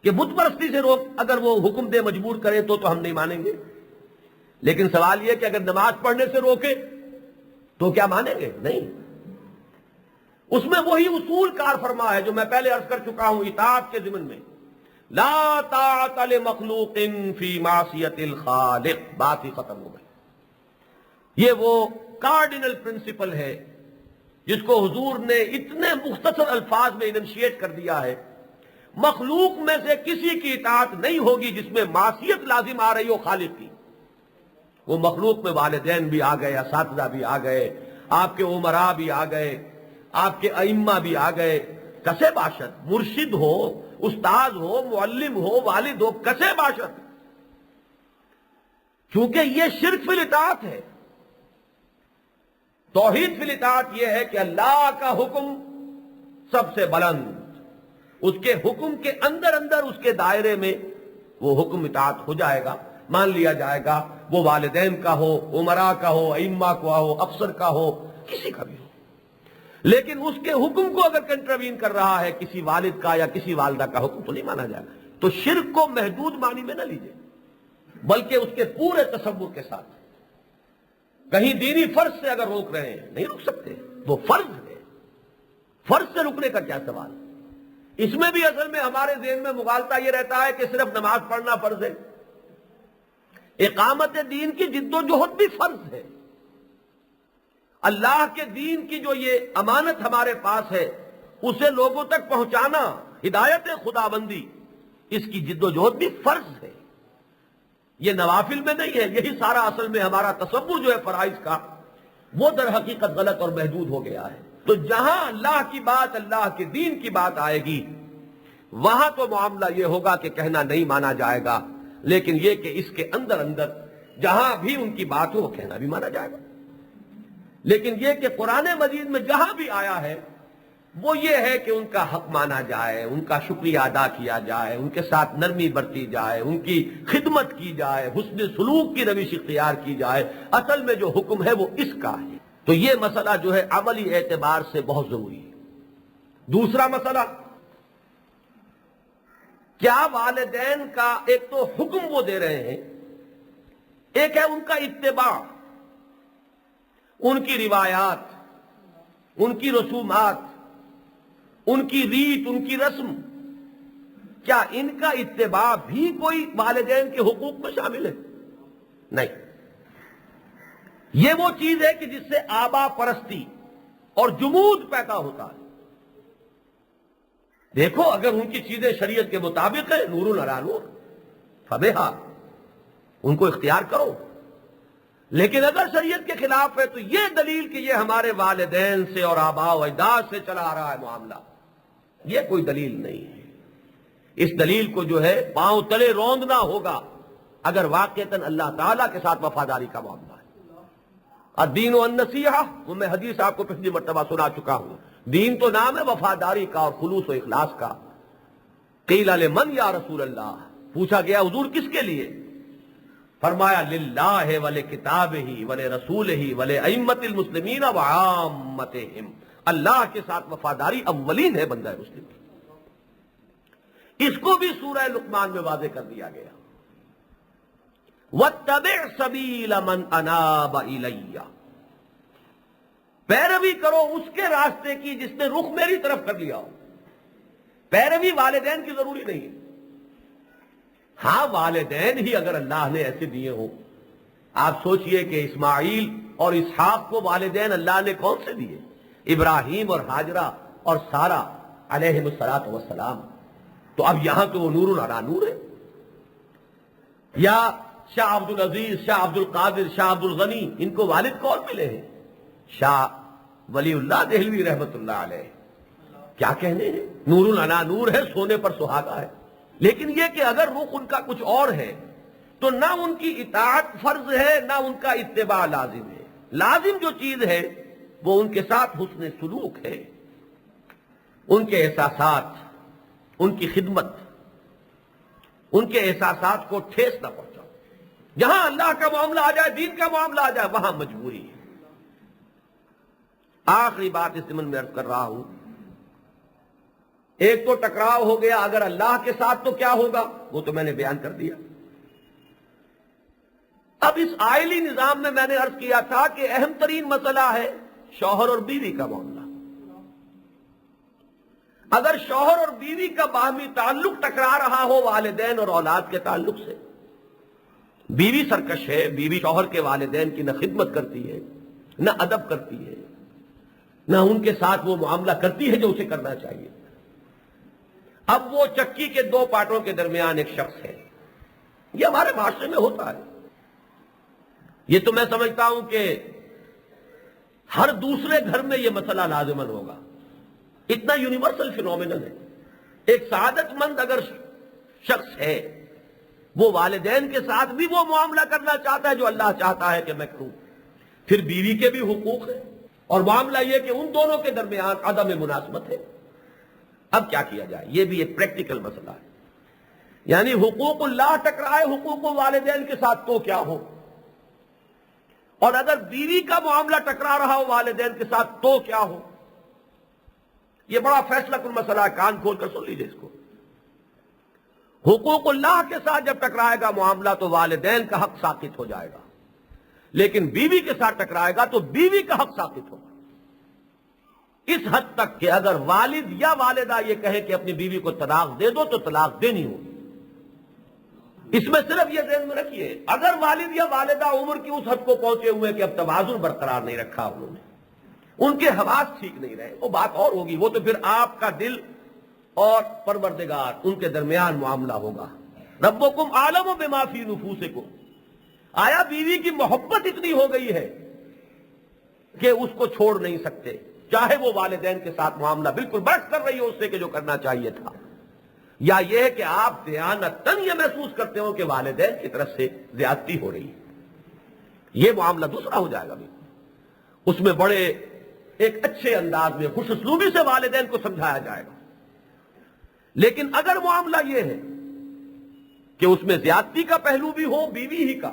کہ بت پرستی سے روک، اگر وہ حکم دے مجبور کرے تو ہم نہیں مانیں گے. لیکن سوال یہ کہ اگر نماز پڑھنے سے روکے تو کیا مانیں گے؟ نہیں. اس میں وہی اصول کار فرما ہے جو میں پہلے عرض کر چکا ہوں اطاعت کے ضمن میں. لا طاعت لمخلوق فی معصیت الخالق. بات ہی ختم ہو گئی. یہ وہ کارڈینل پرنسپل ہے جس کو حضور نے اتنے مختصر الفاظ میں اننشیٹ کر دیا ہے. مخلوق میں سے کسی کی اطاعت نہیں ہوگی جس میں معصیت لازم آ رہی ہو خالق کی. وہ مخلوق میں والدین بھی آ گئے، اساتذہ بھی آ گئے، آپ کے امراء بھی آ گئے، آپ کے ائمہ بھی آ گئے. کسے باشد، مرشد ہو، استاد ہو، معلم ہو، والد ہو، کسے باشد. کیونکہ یہ شرک فی الاطاعت ہے. توحید فی الاطاعت یہ ہے کہ اللہ کا حکم سب سے بلند، اس کے حکم کے اندر اندر اس کے دائرے میں وہ حکم اطاعت ہو جائے گا، مان لیا جائے گا. وہ والدین کا ہو، امراء کا ہو، ائمہ کا ہو، افسر کا ہو، کسی کا بھی ہو. لیکن اس کے حکم کو اگر کنٹروین کر رہا ہے کسی والد کا یا کسی والدہ کا حکم تو نہیں مانا جائے گا. تو شرک کو محدود معنی میں نہ لیجیے بلکہ اس کے پورے تصور کے ساتھ. کہیں دینی فرض سے اگر روک رہے ہیں نہیں روک سکتے، وہ فرض ہے. فرض سے رکنے کا کیا سوال. اس میں بھی اصل میں ہمارے ذہن میں مغالطہ یہ رہتا ہے کہ صرف نماز پڑھنا فرض ہے. اقامت دین کی جد و جہد بھی فرض ہے. اللہ کے دین کی جو یہ امانت ہمارے پاس ہے اسے لوگوں تک پہنچانا، ہدایت خداوندی، اس کی جد و جہد بھی فرض ہے. یہ نوافل میں نہیں ہے. یہی سارا اصل میں ہمارا تصور جو ہے فرائض کا وہ در حقیقت غلط اور محدود ہو گیا ہے. تو جہاں اللہ کی بات، اللہ کے دین کی بات آئے گی وہاں تو معاملہ یہ ہوگا کہ کہنا نہیں مانا جائے گا. لیکن یہ کہ اس کے اندر اندر جہاں بھی ان کی بات ہو وہ کہنا بھی مانا جائے گا. لیکن یہ کہ قرآن مجید میں جہاں بھی آیا ہے وہ یہ ہے کہ ان کا حق مانا جائے، ان کا شکریہ ادا کیا جائے، ان کے ساتھ نرمی برتی جائے، ان کی خدمت کی جائے، حسن سلوک کی روش اختیار کی جائے. اصل میں جو حکم ہے وہ اس کا ہے. تو یہ مسئلہ جو ہے عملی اعتبار سے بہت ضروری ہے. دوسرا مسئلہ، کیا والدین کا ایک تو حکم وہ دے رہے ہیں، ایک ہے ان کا اتباع، ان کی روایات، ان کی رسومات، ان کی ریت، ان کی رسم، کیا ان کا اتباع بھی کوئی والدین کے حقوق میں شامل ہے؟ نہیں. یہ وہ چیز ہے کہ جس سے آبا پرستی اور جمود پیدا ہوتا ہے. دیکھو اگر ان کی چیزیں شریعت کے مطابق ہے، نور علی نور، فبہا، ان کو اختیار کرو. لیکن اگر شریعت کے خلاف ہے تو یہ دلیل کہ یہ ہمارے والدین سے اور آباء و اجداد سے چلا آ رہا ہے معاملہ، یہ کوئی دلیل نہیں ہے. اس دلیل کو جو ہے پاؤں تلے روندنا ہوگا اگر واقعتاً اللہ تعالیٰ کے ساتھ وفاداری کا معاملہ ہے. الدین والنصیحہ، وہ میں حدیث آپ کو پچھلی مرتبہ سنا چکا ہوں. دین تو نام ہے وفاداری کا اور خلوص و اخلاص کا. قیل لمن یا رسول اللہ، پوچھا گیا حضور کس کے لیے؟ فرمایا للہ ولکتابہ ولرسولہ ولائمۃ المسلمین وعامتہم، اللہ کے ساتھ وفاداری اولین ہے بندہ مسلم کی۔ اس کو بھی سورہ لقمان میں واضح کر دیا گیا، واتبع سبیل من اناب الی، پیروی کرو اس کے راستے کی جس نے رخ میری طرف کر لیا ہو۔ پیروی والدین کی ضروری نہیں ہے، ہاں والدین ہی اگر اللہ نے ایسے دیے ہوں۔ آپ سوچئے کہ اسماعیل اور اسحاق کو والدین اللہ نے کون سے دیے؟ ابراہیم اور ہاجرہ اور سارہ علیہم الصلاۃ والسلام۔ تو اب یہاں تو وہ نور علی نور ہے۔ یا شاہ عبد العزیز، شاہ عبد القادر، شاہ عبد الغنی، ان کو والد کون ملے ہیں؟ شاہ ولی اللہ دہلوی رحمت اللہ علیہ، کیا کہنے ہیں، نور علی نور ہے، سونے پر سہاگا ہے۔ لیکن یہ کہ اگر رخ ان کا کچھ اور ہے تو نہ ان کی اطاعت فرض ہے نہ ان کا اتباع لازم ہے۔ لازم جو چیز ہے وہ ان کے ساتھ حسن سلوک ہے، ان کے احساسات، ان کی خدمت، ان کے احساسات کو ٹھیس نہ پہنچاؤ۔ جہاں اللہ کا معاملہ آ جائے، دین کا معاملہ آ جائے، وہاں مجبوری ہے۔ آخری بات اس ضمن میں عرض کر رہا ہوں، ایک تو ٹکراؤ ہو گیا، اگر اللہ کے ساتھ تو کیا ہوگا وہ تو میں نے بیان کر دیا۔ اب اس آئلی نظام میں میں نے عرض کیا تھا کہ اہم ترین مسئلہ ہے شوہر اور بیوی کا معاملہ۔ اگر شوہر اور بیوی کا باہمی تعلق ٹکرا رہا ہو والدین اور اولاد کے تعلق سے، بیوی سرکش ہے، بیوی شوہر کے والدین کی نہ خدمت کرتی ہے، نہ ادب کرتی ہے، نہ ان کے ساتھ وہ معاملہ کرتی ہے جو اسے کرنا چاہیے۔ اب وہ چکی کے دو پارٹوں کے درمیان ایک شخص ہے، یہ ہمارے معاشرے میں ہوتا ہے۔ یہ تو میں سمجھتا ہوں کہ ہر دوسرے گھر میں یہ مسئلہ لازماً ہوگا، اتنا یونیورسل فینومینل ہے۔ ایک سعادت مند اگر شخص ہے، وہ والدین کے ساتھ بھی وہ معاملہ کرنا چاہتا ہے جو اللہ چاہتا ہے کہ میں کروں، پھر بیوی کے بھی حقوق ہیں، اور معاملہ یہ کہ ان دونوں کے درمیان عدم مناسبت ہے۔ اب کیا کیا جائے؟ یہ بھی ایک پریکٹیکل مسئلہ ہے، یعنی حقوق اللہ ٹکرائے حقوق والدین کے ساتھ تو کیا ہو، اور اگر بیوی کا معاملہ ٹکرا رہا ہو والدین کے ساتھ تو کیا ہو۔ یہ بڑا فیصلہ کن مسئلہ ہے، کان کھول کر سن لیجیے اس کو۔ حقوق اللہ کے ساتھ جب ٹکرائے گا معاملہ تو والدین کا حق ساقط ہو جائے گا، لیکن بیوی کے ساتھ ٹکرائے گا تو بیوی کا حق ساقط ہوگا، اس حد تک کہ اگر والد یا والدہ یہ کہے کہ اپنی بیوی کو طلاق دے دو تو طلاق دینی ہوگی۔ اس میں صرف یہ ذہن میں رکھیے، اگر والد یا والدہ عمر کی اس حد کو پہنچے ہوئے کہ اب توازن برقرار نہیں رکھا انہوں نے، ان کے حواس ٹھیک نہیں رہے، وہ بات اور ہوگی، وہ تو پھر آپ کا دل اور پروردگار ان کے درمیان معاملہ ہوگا۔ ربکم اعلم بما فی نفوسکم، آیا بیوی کی محبت اتنی ہو گئی ہے کہ اس کو چھوڑ نہیں سکتے، چاہے وہ والدین کے ساتھ معاملہ بالکل برعکس کر رہی ہو اس سے کہ جو کرنا چاہیے تھا، یا یہ ہے کہ آپ دیانتاً یہ محسوس کرتے ہو کہ والدین کی طرف سے زیادتی ہو رہی ہے، یہ معاملہ دوسرا ہو جائے گا۔ بھی اس میں بڑے ایک اچھے انداز میں خوش اسلوبی سے والدین کو سمجھایا جائے گا۔ لیکن اگر معاملہ یہ ہے کہ اس میں زیادتی کا پہلو بھی ہو بیوی ہی کا،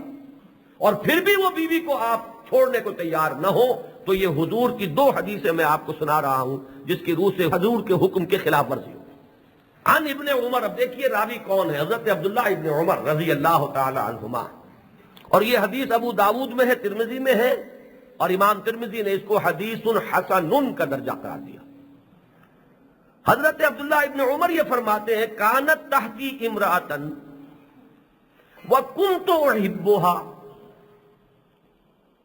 اور پھر بھی وہ بیوی کو آپ چھوڑنے کو تیار نہ ہو، تو یہ حضور کی دو حدیثیں میں آپ کو سنا رہا ہوں جس کی روح سے حضور کے حکم کے خلاف ورزی ہو۔ عن ابن عمر، اب دیکھیے راوی کون ہے، حضرت عبداللہ ابن عمر رضی اللہ تعالی عنہما، اور یہ حدیث ابو داود میں ہے، ترمذی میں ہے، اور امام ترمذی نے اس کو حدیث حسن کا درجہ قرار دیا۔ حضرت عبداللہ ابن عمر یہ فرماتے ہیں، کانت تحتی امرأۃ وکنت احبها،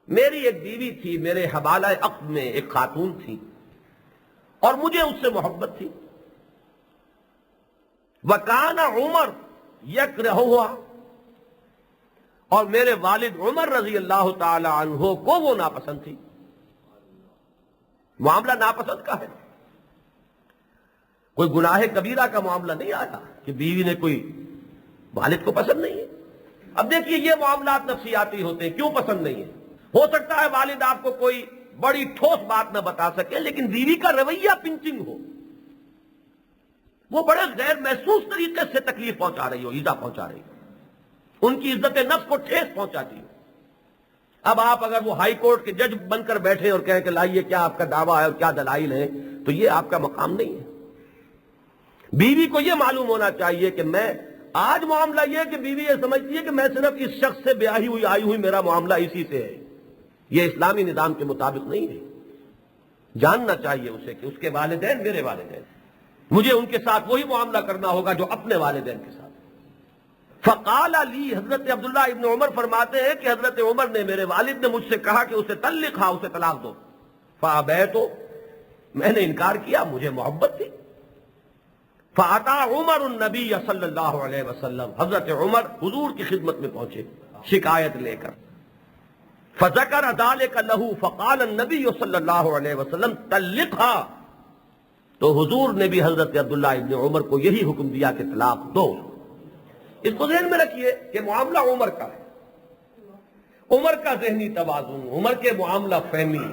میری ایک بیوی تھی، میرے حوالہ عقد میں ایک خاتون تھی اور مجھے اس سے محبت تھی۔ وکان عمر یکرہها، اور میرے والد عمر رضی اللہ تعالی عنہ کو وہ ناپسند تھی۔ معاملہ ناپسند کا ہے، کوئی گناہ کبیرہ کا معاملہ نہیں آیا کہ بیوی نے کوئی والد کو پسند نہیں ہے۔ اب دیکھیے یہ معاملات نفسیاتی ہوتے ہیں، کیوں پسند نہیں ہے؟ ہو سکتا ہے والد آپ کو کوئی بڑی ٹھوس بات نہ بتا سکے، لیکن بیوی کا رویہ پنچنگ ہو، وہ بڑے غیر محسوس طریقے سے تکلیف پہنچا رہی ہو، ایذا پہنچا رہی ہو، ان کی عزت نفس کو ٹھیس پہنچاتی ہو۔ اب آپ اگر وہ ہائی کورٹ کے جج بن کر بیٹھے اور کہیں کہ لائیے کیا آپ کا دعویٰ ہے اور کیا دلائل ہیں، تو یہ آپ کا مقام نہیں ہے۔ بیوی کو یہ معلوم ہونا چاہیے کہ میں آج معاملہ یہ کہ بیوی یہ سمجھتی ہے کہ میں صرف اس شخص سے بیاہی ہوئی آئی ہوئی، میرا معاملہ اسی سے ہے، یہ اسلامی نظام کے مطابق نہیں ہے۔ جاننا چاہیے اسے کہ اس کے والدین میرے والدین، مجھے ان کے ساتھ وہی معاملہ کرنا ہوگا جو اپنے والدین کے ساتھ۔ فقال علی، حضرت عبداللہ ابن عمر فرماتے ہیں کہ حضرت عمر نے، میرے والد نے مجھ سے کہا کہ اسے طلقھا، اسے طلاق دو۔ فابیت، میں نے انکار کیا، مجھے محبت تھی۔ فاتا عمر النبی صلی اللہ علیہ وسلم، حضرت عمر حضور کی خدمت میں پہنچے شکایت لے کر۔ فذکر ذلک لہ، فقال النبی صلی اللہ علیہ وسلم طلقھا، تو حضور نے بھی حضرت عبداللہ ابن عمر کو یہی حکم دیا کہ طلاق دو۔ اس کو ذہن میں رکھیے کہ معاملہ عمر کا ہے، عمر کا ذہنی توازن، عمر کے معاملہ فہمی،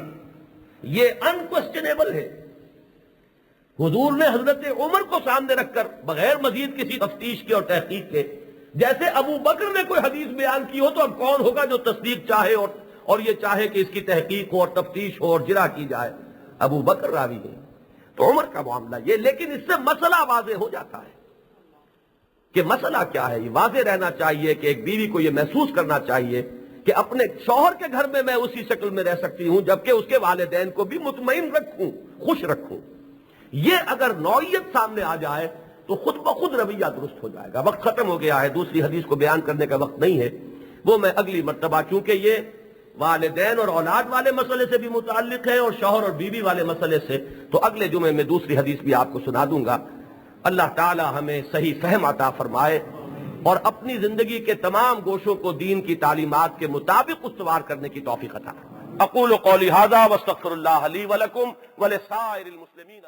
یہ انکوسچنیبل ہے۔ حضور نے حضرت عمر کو سامنے رکھ کر بغیر مزید کسی تفتیش کے اور تحقیق کے، جیسے ابو بکر نے کوئی حدیث بیان کی ہو تو اب کون ہوگا جو تصدیق چاہے اور یہ چاہے کہ اس کی تحقیق ہو اور تفتیش ہو اور جرح کی جائے؟ ابو بکر راوی ہے، تو عمر کا معاملہ یہ۔ لیکن اس سے مسئلہ واضح ہو جاتا ہے کہ مسئلہ کیا ہے۔ یہ واضح رہنا چاہیے کہ ایک بیوی کو یہ محسوس کرنا چاہیے کہ اپنے شوہر کے گھر میں میں اسی شکل میں رہ سکتی ہوں جبکہ اس کے والدین کو بھی مطمئن رکھوں، خوش رکھوں۔ یہ اگر نوعیت سامنے آ جائے تو خود بخود رویہ درست ہو جائے گا۔ وقت ختم ہو گیا ہے، دوسری حدیث کو بیان کرنے کا وقت نہیں ہے، وہ میں اگلی مرتبہ، کیونکہ یہ والدین اور اولاد والے مسئلے سے بھی متعلق ہے اور شوہر اور بیوی والے مسئلے سے، تو اگلے جمعے میں دوسری حدیث بھی آپ کو سنا دوں گا۔ اللہ تعالی ہمیں صحیح فہم عطا فرمائے اور اپنی زندگی کے تمام گوشوں کو دین کی تعلیمات کے مطابق استوار کرنے کی توفیق عطا فرمائے۔ اقول قولی ھذا واستغفر اللہ لی ولکم ولسائر المسلمین۔